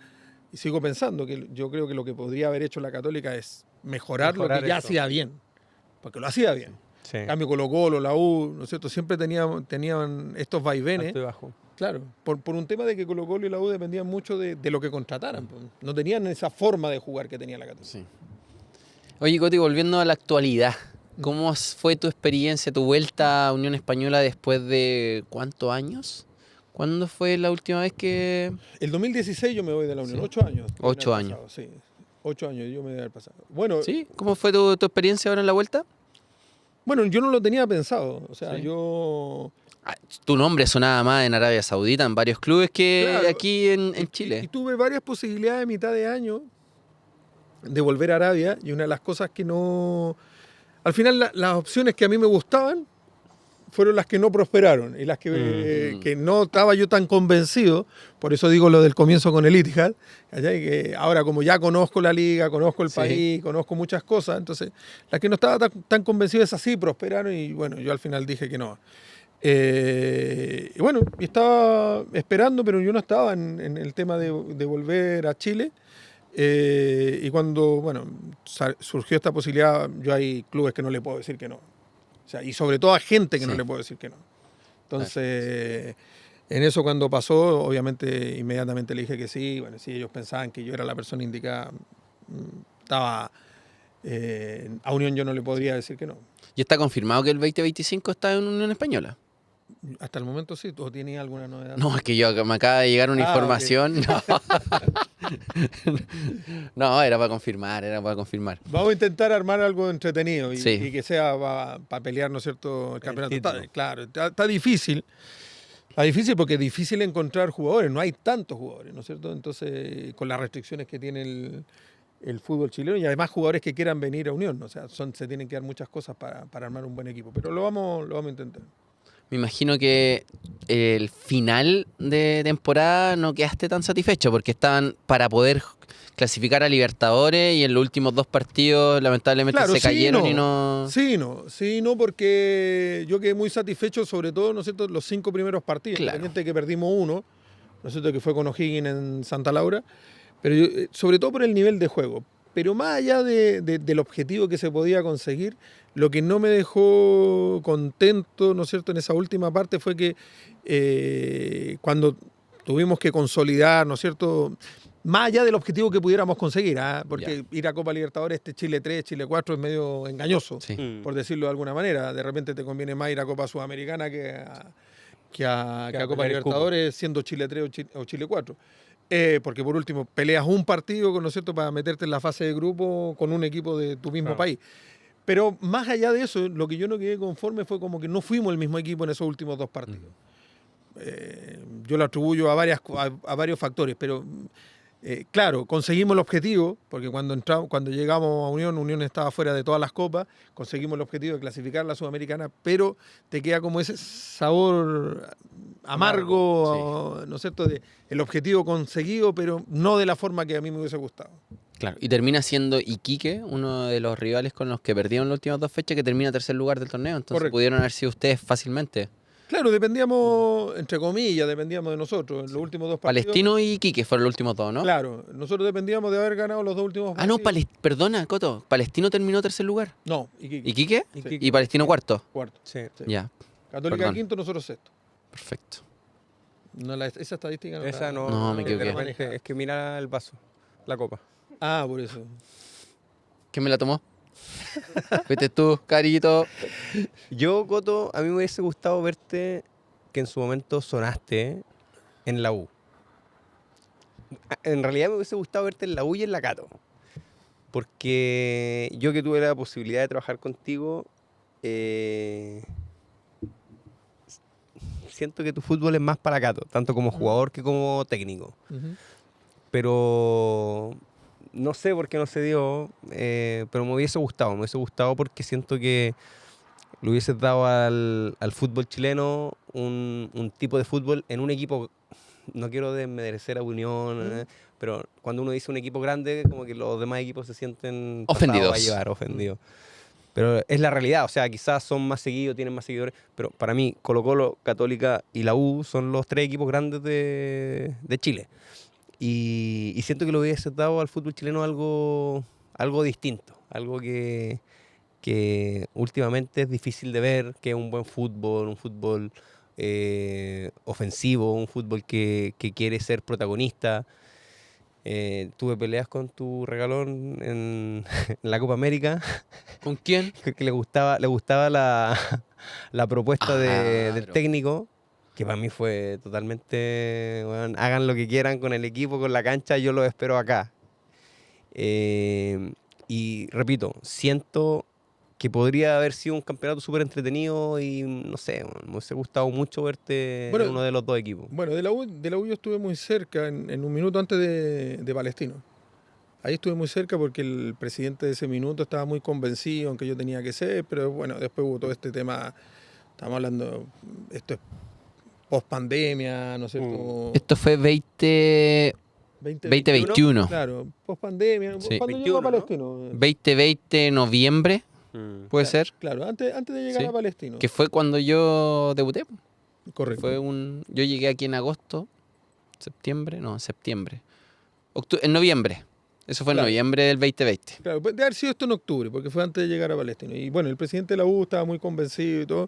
Y sigo pensando que yo creo que lo que podría haber hecho la Católica es mejorar lo que ya esto. hacía bien. Porque lo hacía bien. Sí. En cambio, Colo-Colo, la U, ¿no es cierto? Siempre tenían estos vaivenes. Alto y bajo. Claro, por un tema de que Colo-Colo y la U dependían mucho de lo que contrataran. Pues. No tenían esa forma de jugar que tenía la Católica. Sí. Oye, Coti, volviendo a la actualidad, ¿cómo fue tu experiencia, tu vuelta a Unión Española después de cuántos años? ¿Cuándo fue la última vez que...? El 2016 yo me voy de la Unión, Sí. 8 años. 8 años. Pasado, sí, 8 años yo me voy del pasado. Bueno, ¿Sí? ¿Cómo fue tu experiencia ahora en la vuelta? bueno, yo no lo tenía pensado. O sea, Sí. yo... Tu nombre sonaba más en Arabia Saudita, en varios clubes que Claro. aquí en Y Chile. tuve varias posibilidades a mitad de año de volver a Arabia y una de las cosas que no... Al final las opciones que a mí me gustaban fueron las que no prosperaron y las que no estaba yo tan convencido. Por eso digo lo del comienzo con el Etihad. ¿Cachai? Que ahora como ya conozco la liga, conozco el Sí. país, conozco muchas cosas, entonces las que no estaba tan convencido esas sí prosperaron y bueno, yo al final dije que no. Y bueno, y estaba esperando, pero yo no estaba en el tema de volver a Chile. Y cuando, bueno, surgió esta posibilidad, yo hay clubes que no le puedo decir que no. O sea, y sobre todo a gente que no Sí. le puedo decir que no. Entonces, en eso cuando pasó, obviamente, inmediatamente le dije que sí. Bueno, si ellos pensaban que yo era la persona indicada, estaba... a Unión yo no le podría decir que no. ¿Y está confirmado que el 2025 está en Unión Española? Hasta el momento sí. ¿O tiene alguna novedad? No, es que me acaba de llegar una Ah, información. No, era para confirmar. Vamos a intentar armar algo entretenido y, Sí. y que sea para pelear, ¿no es cierto?, el campeonato. título. Claro, está difícil. Está difícil porque es difícil encontrar jugadores. No hay tantos jugadores, ¿no es cierto? Entonces, con las restricciones que tiene el fútbol chileno y además jugadores que quieran venir a Unión. O sea, se tienen que dar muchas cosas para armar un buen equipo. Pero lo vamos a intentar. Me imagino que el final de temporada no quedaste tan satisfecho porque estaban para poder clasificar a Libertadores y en los últimos 2 partidos lamentablemente Claro, se sí, cayeron no. y no... Sí, no, porque yo quedé muy satisfecho, sobre todo, ¿no es cierto?, los 5 primeros partidos, Claro. independiente de que perdimos uno, ¿no es cierto?, que fue con O'Higgins en Santa Laura, pero sobre todo por el nivel de juego. Pero más allá del objetivo que se podía conseguir, lo que no me dejó contento, ¿no es cierto?, en esa última parte fue que cuando tuvimos que consolidar, ¿no es cierto?, más allá del objetivo que pudiéramos conseguir, porque ir a Copa Libertadores, Chile 3, Chile 4 es medio engañoso, Sí. por decirlo de alguna manera. De repente te conviene más ir a Copa Sudamericana que a Copa pelear el cupo. Libertadores siendo Chile 3 o Chile 4. Porque por último peleas un partido, ¿no es cierto?, para meterte en la fase de grupo con un equipo de tu mismo Claro. país. Pero más allá de eso, lo que yo no quedé conforme fue como que no fuimos el mismo equipo en esos últimos 2 partidos. Yo lo atribuyo a varios factores, pero claro, conseguimos el objetivo, porque cuando llegamos a Unión estaba fuera de todas las copas, conseguimos el objetivo de clasificar la Sudamericana, pero te queda como ese sabor amargo, ¿no es cierto?, de el objetivo conseguido, pero no de la forma que a mí me hubiese gustado. Claro. Y termina siendo Iquique uno de los rivales con los que perdieron las últimas 2 fechas, que termina tercer lugar del torneo. Entonces Correcto. pudieron haber sido ustedes fácilmente. Claro, dependíamos, entre comillas, dependíamos de nosotros en los últimos 2 partidos. Palestino y Iquique fueron los últimos 2, ¿no? Claro, nosotros dependíamos de haber ganado los 2 últimos Ah, no, partidos. perdona, Coto. Palestino terminó tercer lugar. No, Iquique. ¿Iquique? Sí. Y Palestino cuarto. Cuarto. Sí. Sí. Ya, Católica Perdón. quinto, nosotros sexto. perfecto. No, esa estadística no Esa la- no, No, me de equivoqué. repente es que mira el vaso, la copa. Ah, por eso. ¿Quién me la tomó? Fuiste tú, Carito. Yo, Coto, a mí me hubiese gustado verte que en su momento sonaste en la U. En realidad me hubiese gustado verte en la U y en la Cato. Porque yo que tuve la posibilidad de trabajar contigo, siento que tu fútbol es más para Cato, tanto como jugador que como técnico. Ujú. Pero no sé por qué no se dio, pero me hubiese gustado porque siento que le hubieses dado al fútbol chileno un tipo de fútbol en un equipo, no quiero desmerecer a Unión, pero cuando uno dice un equipo grande, como que los demás equipos se sienten pasados Ofendidos. a llevar, ofendidos. Pero es la realidad, o sea, quizás son más seguidos, tienen más seguidores, pero para mí Colo-Colo, Católica y la U son los 3 equipos grandes de Chile. Y siento que le hubiese dado al fútbol chileno algo distinto, algo que últimamente es difícil de ver, que es un buen fútbol, un fútbol ofensivo, un fútbol que quiere ser protagonista. Tuve peleas con tu regalón en la Copa América, ¿Con quién? que le gustaba la propuesta del pero- técnico, que para mí fue totalmente, weón, hagan lo que quieran con el equipo, con la cancha, yo los espero acá. Y repito, siento que podría haber sido un campeonato súper entretenido y no sé, me hubiese gustado mucho verte Bueno, en uno de los 2 equipos. Bueno, de la U yo estuve muy cerca, en un minuto antes de Palestino. Ahí estuve muy cerca porque el presidente de ese minuto estaba muy convencido en que yo tenía que ser, pero bueno, después hubo todo este tema, estamos hablando, esto es post pandemia, ¿no es cierto? Esto fue 2021. Claro, post pandemia, Sí. cuando llegó a 21, ¿no? Palestino. 2020, noviembre, puede ser. Claro, antes de llegar Sí. a Palestino. Que fue cuando yo debuté. Correcto. Yo llegué aquí en agosto, septiembre. En noviembre. Eso fue en Claro. noviembre del 2020. Claro, de haber sido esto en octubre, porque fue antes de llegar a Palestino. Y bueno, el presidente de la U estaba muy convencido y todo.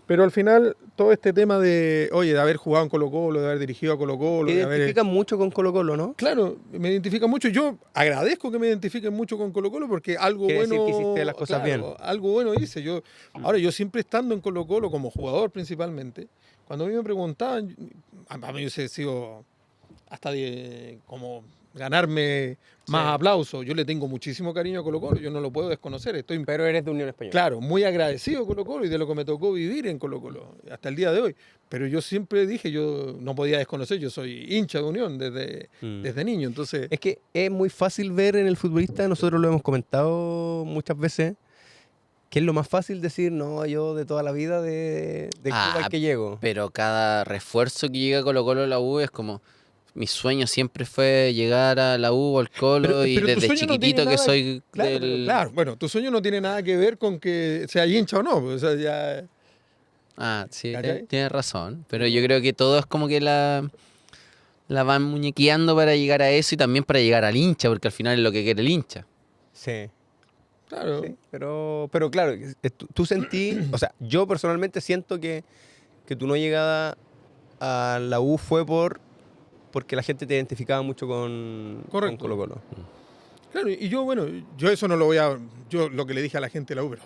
Pero al final, todo este tema de haber jugado en Colo-Colo, de haber dirigido a Colo-Colo, Te de haber... identifican mucho con Colo-Colo, ¿no? Claro, me identifica mucho. Yo agradezco que me identifiquen mucho con Colo-Colo porque algo Quiere decir bueno... que hiciste las cosas bien. Algo bueno hice. Ahora, yo siempre estando en Colo-Colo, como jugador principalmente, cuando a mí me preguntaban, a mí hubiese sido hasta de como ganarme más Sí. aplausos. Yo le tengo muchísimo cariño a Colo-Colo, yo no lo puedo desconocer. Estoy, Pero eres de Unión Española. claro, muy agradecido a Colo-Colo y de lo que me tocó vivir en Colo-Colo hasta el día de hoy. Pero yo siempre dije, yo no podía desconocer, yo soy hincha de Unión desde niño. Entonces, Es que es muy fácil ver en el futbolista, nosotros lo hemos comentado muchas veces, que es lo más fácil decir, no, yo de toda la vida del club al que llego. Pero cada refuerzo que llega a Colo-Colo a la U es como... Mi sueño siempre fue llegar a la U o al Colo Pero- y pero tu desde sueño no chiquitito tiene que nada- soy claro, del... claro, bueno, tu sueño no tiene nada que ver con que sea hincha o no. O sea, ya... Ah, sí, ¿Cachai? tienes razón. Pero yo creo que todo es como que la van muñequeando para llegar a eso y también para llegar al hincha, porque al final es lo que quiere el hincha. Sí. Claro. Sí, pero claro, tú sentí, o sea, yo personalmente siento que tu no llegada a la U fue porque la gente te identificaba mucho con Correcto. Colo Colo. Claro, y yo, bueno, yo eso no lo voy a. Yo lo que le dije a la gente de la U, pero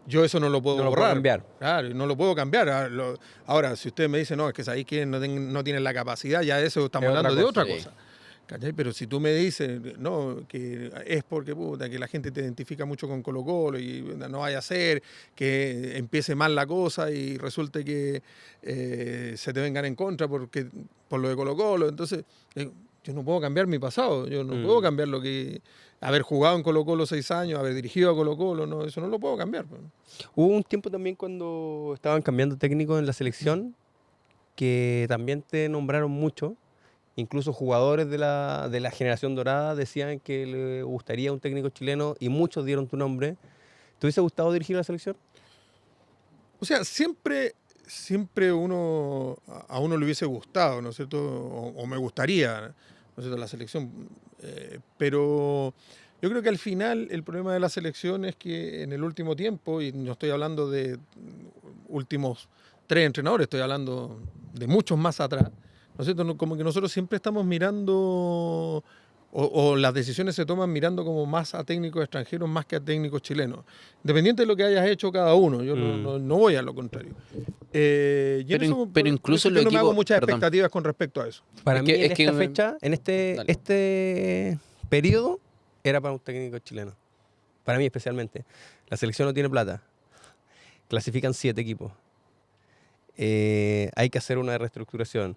yo eso no lo puedo No lo puedo borrar. cambiar. Claro, no lo puedo cambiar. Ahora, si ustedes me dicen, no, es que sabéis que no tienen la capacidad, ya de eso estamos Es otra hablando de cosa, otra sí. cosa. ¿Cachai? Pero si tú me dices, no, que es porque puta, que la gente te identifica mucho con Colo Colo y no vaya a ser que empiece mal la cosa y resulte que se te vengan en contra por lo de Colo Colo. Entonces, yo no puedo cambiar mi pasado, yo no puedo cambiar lo que haber jugado en Colo Colo 6 años, haber dirigido a Colo Colo, no, eso no lo puedo cambiar. Pues. Hubo un tiempo también cuando estaban cambiando técnico en la selección que también te nombraron mucho. Incluso jugadores de la generación dorada decían que le gustaría un técnico chileno y muchos dieron tu nombre. ¿Te hubiese gustado dirigir la selección? O sea, siempre a uno le hubiese gustado, ¿no es cierto? O me gustaría, ¿no es cierto? La selección. Pero yo creo que al final el problema de la selección es que en el último tiempo, y no estoy hablando de últimos 3 entrenadores, estoy hablando de muchos más atrás, ¿no es cierto? Como que nosotros siempre estamos mirando, o las decisiones se toman mirando como más a técnicos extranjeros más que a técnicos chilenos. Independiente de lo que hayas hecho cada uno, yo no voy a lo contrario. Pero incluso yo los no me hago equipos- muchas perdón. expectativas con respecto a eso. Para Es mí que- en es que esta me- fecha, en Dale. este periodo, era para un técnico chileno. Para mí especialmente. La selección no tiene plata. Clasifican 7 equipos. Hay que hacer una reestructuración.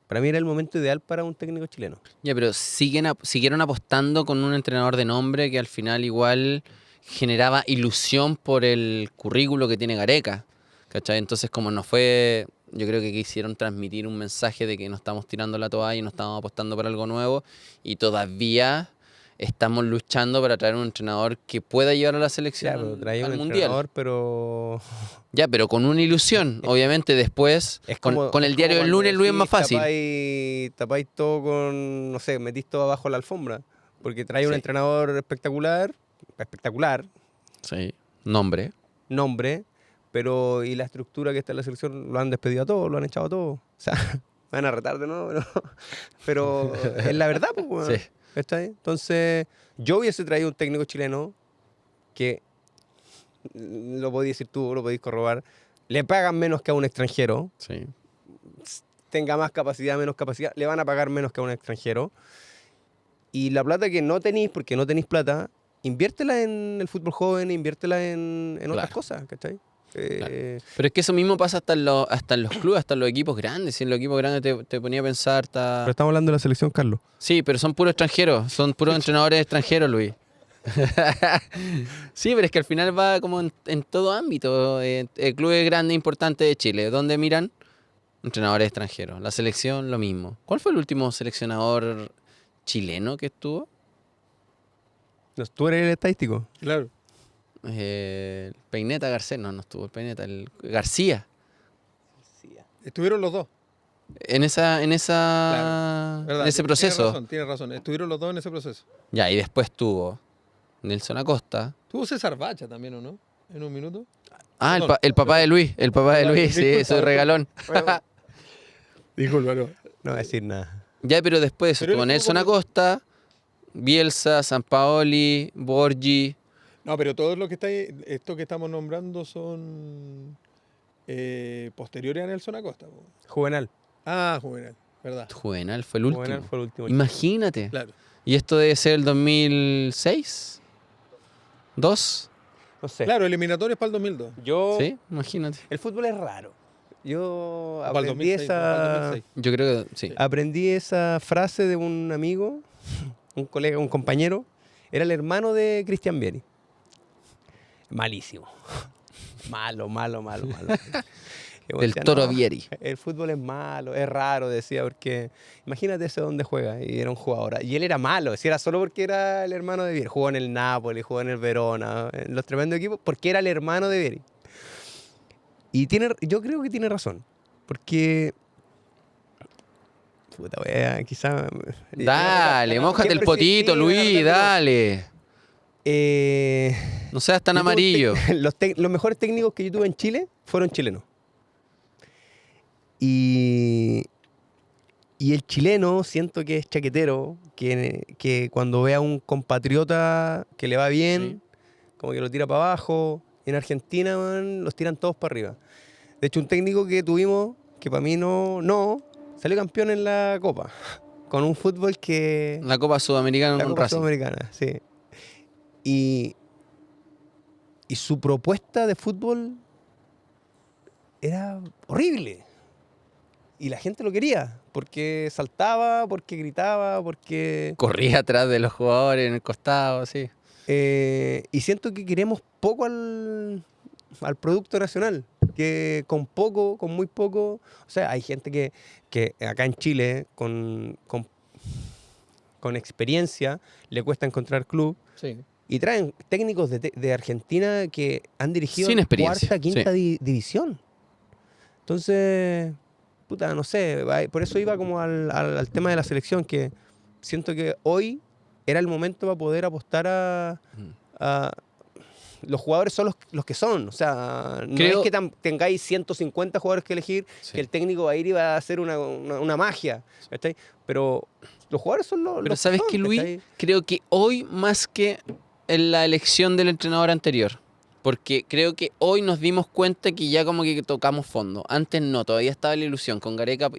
Para mí era el momento ideal para un técnico chileno. Ya, pero siguieron apostando con un entrenador de nombre que al final igual generaba ilusión por el currículo que tiene Gareca, ¿cachai? Entonces como no fue, yo creo que quisieron transmitir un mensaje de que no estamos tirando la toalla y no estamos apostando por algo nuevo y todavía estamos luchando para traer un entrenador que pueda llevar a la selección Claro, traía al un Mundial. entrenador, pero Ya, pero con una ilusión. Obviamente después, con el es diario como del cuando lunes, Luis es más decís, fácil. Tapáis todo con, no sé, metís todo abajo la alfombra. Porque trae un Sí. entrenador espectacular, Sí, nombre. nombre, pero y la estructura que está en la selección lo han despedido a todos, lo han echado a todos. O sea, me van a retar de nuevo, pero es la verdad, pues, weón. Sí. ¿Cachai? Entonces, yo hubiese traído un técnico chileno que, lo podéis decir tú, lo podéis corroborar, le pagan menos que a un extranjero, Sí. tenga más capacidad, menos capacidad, le van a pagar menos que a un extranjero. Y la plata que no tenéis, porque no tenéis plata, inviértela en el fútbol joven, inviértela en otras Claro. cosas, ¿cachai? Pero es que eso mismo pasa hasta en los clubes, hasta en los equipos grandes. Si en los equipos grandes te ponía a pensar. Pero estamos hablando de la selección, Carlos. Sí, pero son puros extranjeros, son puros entrenadores extranjeros, Luis. Sí, pero es que al final va como en todo ámbito. Clubes grandes, importantes de Chile, ¿dónde miran? Entrenadores extranjeros. La selección, lo mismo. ¿Cuál fue el último seleccionador chileno que estuvo? Tú eres el estadístico. Claro. Peineta Garcés, no estuvo el Peineta, el García. Estuvieron los dos. En Verdad, en ese proceso. Tienes razón. Estuvieron los dos en ese proceso. Ya, y después tuvo Nelson Acosta. Tuvo César Bacha también, ¿o no? En un minuto. Ah, Perdón. el papá de Luis, sí, Disculpa, soy regalón. Disculpa, no. No voy a decir nada. Ya, pero después de eso Pero tuvo él Nelson estuvo con- Acosta, Bielsa, Sampaoli, Borgi. No, pero todo lo que está ahí, esto que estamos nombrando son posteriores a Nelson Acosta. Po. Juvenal. Ah, Juvenal, ¿verdad? Juvenal fue el último. Juvenal fue el último. Imagínate. Claro. ¿Y esto debe ser el 2006? ¿2? No sé. Claro, eliminatorios para el 2002. Yo, Sí, imagínate. el fútbol es raro. Yo Para el aprendí 2006, para el 2006. Yo creo que sí. aprendí esa frase de un amigo, un colega, un compañero. Era el hermano de Cristian Vieri. Malísimo. Malo. Y Del decía, Toro "No, Vieri. el fútbol es malo, es raro", decía, porque imagínate ese donde juega. Y era un jugador. Y él era malo, decía, era solo porque era el hermano de Vieri. Jugó en el Napoli, jugó en el Verona, en los tremendos equipos, porque era el hermano de Vieri. Y yo creo que tiene razón. Porque. Puta wea, quizá. Dale, mójate el Siempre potito, sí, Luis, verdad, dale. No seas tan yo tuve un amarillo. los mejores técnicos que yo tuve en Chile fueron chilenos. Y, y el chileno siento que es chaquetero, que cuando ve a un compatriota que le va bien, como que lo tira para abajo. En Argentina, man, los tiran todos para arriba. De hecho, un técnico que tuvimos, que para mí no, salió campeón en la Copa. Con un fútbol que... La Copa Sudamericana La con Copa Racing. Sudamericana, sí. Y su propuesta de fútbol era horrible. Y la gente lo quería, porque saltaba, porque gritaba, porque... Corría atrás de los jugadores en el costado, sí. y siento que queremos poco al producto nacional, que con muy poco... O sea, hay gente que acá en Chile, con experiencia, le cuesta encontrar club. Sí. Y traen técnicos de Argentina que han dirigido Sin experiencia, cuarta, quinta división. Entonces, puta, no sé. Por eso iba como al tema de la selección, que siento que hoy era el momento para poder apostar a los jugadores son los que son. O sea, no Creo- es que tengáis 150 jugadores que elegir, Sí. que el técnico va a ir y va a hacer una magia. ¿Cachai? Pero los jugadores son los Pero que ¿sabes son, qué, Luis? ¿cachai? Creo que hoy más que en la elección del entrenador anterior. Porque creo que hoy nos dimos cuenta que ya como que tocamos fondo. Antes no, todavía estaba la ilusión. Con Gareca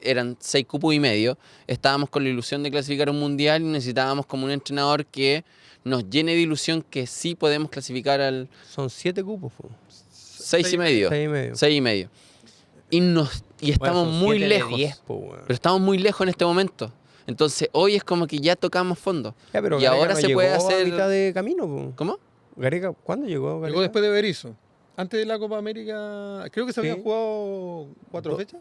eran 6 cupos y medio. Estábamos con la ilusión de clasificar un mundial y necesitábamos como un entrenador que nos llene de ilusión que sí podemos clasificar al Son 7 cupos. Po. 6 y medio. 6 y medio. 6 y medio. Y estamos Bueno, son muy 7 de lejos. 10, po, weón. Pero estamos muy lejos en este momento. Entonces hoy es como que ya tocamos fondo. Ya, pero y Gareca ahora no se puede llegó hacer... a mitad de camino. Po. ¿Cómo? Gareca, ¿cuándo llegó Gareca? Llegó después de Berizzo. Antes de la Copa América, creo que se habían Sí. jugado 4 fechas.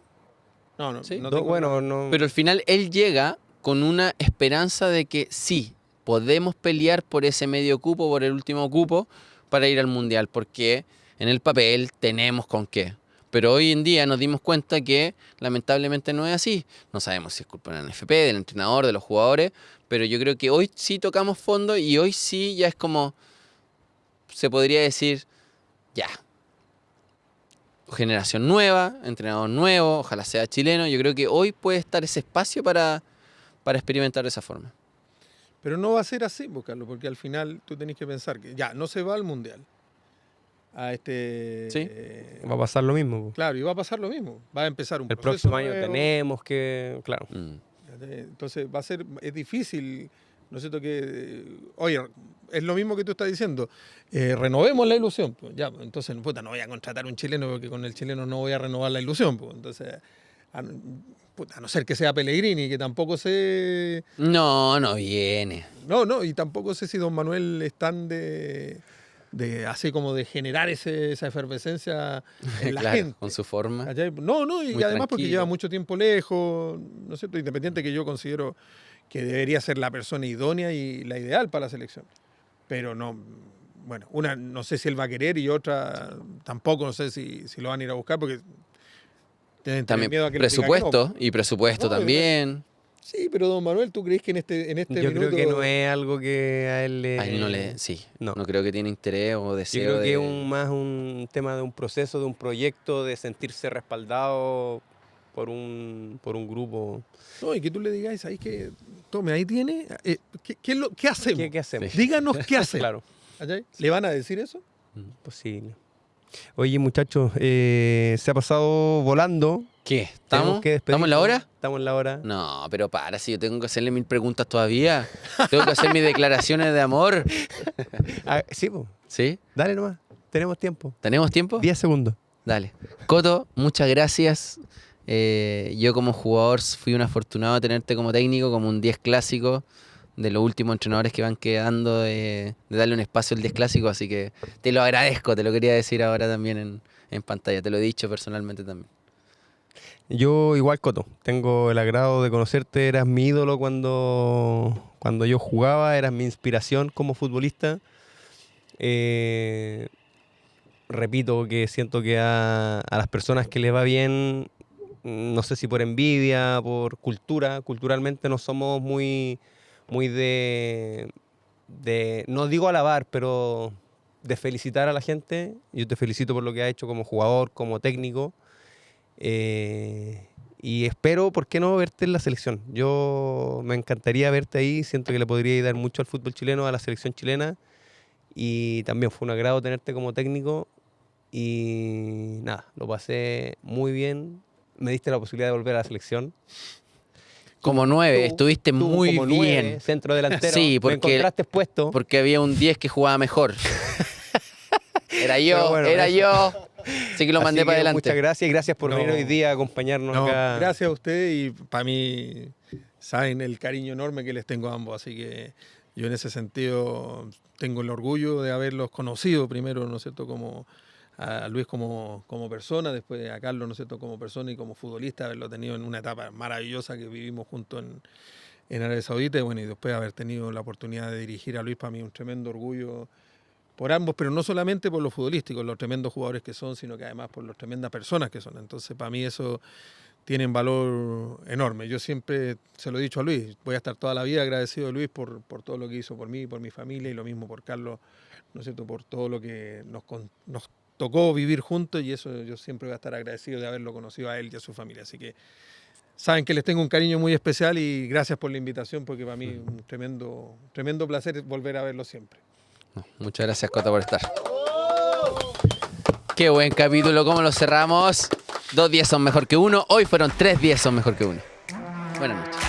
No, Sí. no Do- tengo bueno, la- no. Pero al final él llega con una esperanza de que sí, podemos pelear por ese medio cupo, por el último cupo, para ir al Mundial, porque en el papel tenemos con qué. Pero hoy en día nos dimos cuenta que lamentablemente no es así. No sabemos si es culpa del NFP, del entrenador, de los jugadores, pero yo creo que hoy sí tocamos fondo y hoy sí ya es como, se podría decir, ya. Generación nueva, entrenador nuevo, ojalá sea chileno. Yo creo que hoy puede estar ese espacio para experimentar de esa forma. Pero no va a ser así, pues, Carlos, porque al final tú tenés que pensar que ya no se va al Mundial. A Sí. Va a pasar lo mismo. Po. Claro, y va a pasar lo mismo. Va a empezar un El proceso próximo año nuevo. tenemos que. Claro. Entonces es difícil, ¿no es cierto? Oye, es lo mismo que tú estás diciendo, renovemos la ilusión. Pues, ya, pues, entonces, puta, no voy a contratar un chileno porque con el chileno no voy a renovar la ilusión. Pues, entonces, a no ser que sea Pellegrini, que tampoco sé... No viene. No, y tampoco sé si don Manuel es tan de así como de generar esa efervescencia en la Claro, gente. con su forma. ¿Cachai? No, y Muy además porque tranquilo. lleva mucho tiempo lejos, ¿no es cierto? Independiente que yo considero que debería ser la persona idónea y la ideal para la selección. Pero no, bueno, una no sé si él va a querer y otra tampoco no sé si lo van a ir a buscar porque tienen También miedo a que les digan que presupuesto y presupuesto No, también. Sí, pero don Manuel, ¿tú crees que en este Yo minuto... creo que no es algo que a él le. A él no le... Sí, no. no creo que tiene interés o Yo deseo creo que de... es más un tema de un proceso, de un proyecto, de sentirse respaldado por un grupo. No, y que tú le digáis, ahí que, tome, ahí tiene, ¿qué hacemos? ¿Qué hacemos? Díganos qué hacemos. Claro, ¿Cachai? ¿Le van a decir eso? posible. Oye, muchachos, se ha pasado volando. ¿Qué? Tenemos ¿Estamos? que ¿Estamos en la hora? Estamos en la hora. No, pero para, si yo tengo que hacerle 1000 preguntas todavía. Tengo que hacer mis declaraciones de amor. Ah, sí, pues. ¿Sí? Dale nomás. Tenemos tiempo. ¿Tenemos tiempo? 10 segundos. Dale. Coto, muchas gracias. Yo como jugador fui un afortunado de tenerte como técnico, como un 10 clásico, de los últimos entrenadores que van quedando, de darle un espacio al 10 clásico, así que te lo agradezco, te lo quería decir ahora también en pantalla, te lo he dicho personalmente también. Yo igual, Coto, tengo el agrado de conocerte, eras mi ídolo cuando yo jugaba, eras mi inspiración como futbolista. Repito que siento que a las personas que les va bien, no sé si por envidia, por culturalmente no somos muy de no digo alabar, pero de felicitar a la gente. Yo te felicito por lo que has hecho como jugador, como técnico. Y espero, ¿por qué no, verte en la selección? Yo me encantaría verte ahí, siento que le podría dar mucho al fútbol chileno, a la selección chilena. Y también fue un agrado tenerte como técnico. Y nada, lo pasé muy bien. Me diste la posibilidad de volver a la selección. Como 9, estuviste Tú muy como bien. 9, centro delantero. Sí, me encontraste puesto. Porque había un 10 que jugaba mejor. Era yo, Pero bueno, era eso. yo. Así que lo mandé Así para que adelante. muchas gracias y gracias por No. venir hoy día a acompañarnos No, acá. gracias a usted y para mí saben el cariño enorme que les tengo a ambos, así que yo en ese sentido tengo el orgullo de haberlos conocido primero, ¿no es cierto?, como a Luis como persona, después a Carlos, ¿no es cierto?, como persona y como futbolista, haberlo tenido en una etapa maravillosa que vivimos juntos en Arabia Saudita y bueno, y después haber tenido la oportunidad de dirigir a Luis, para mí es un tremendo orgullo por ambos, pero no solamente por lo futbolístico, los tremendos jugadores que son, sino que además por las tremendas personas que son. Entonces, para mí eso tiene un valor enorme. Yo siempre se lo he dicho a Luis, voy a estar toda la vida agradecido a Luis por todo lo que hizo por mí, por mi familia, y lo mismo por Carlos, ¿no es cierto?, por todo lo que nos tocó vivir juntos, y eso yo siempre voy a estar agradecido de haberlo conocido a él y a su familia. Así que saben que les tengo un cariño muy especial y gracias por la invitación, porque para mí es un tremendo placer volver a verlo siempre. Muchas gracias, Cota, por estar. Qué buen capítulo, ¿cómo lo cerramos? 2 días son mejor que uno, hoy fueron 3 días son mejor que uno. Buenas noches.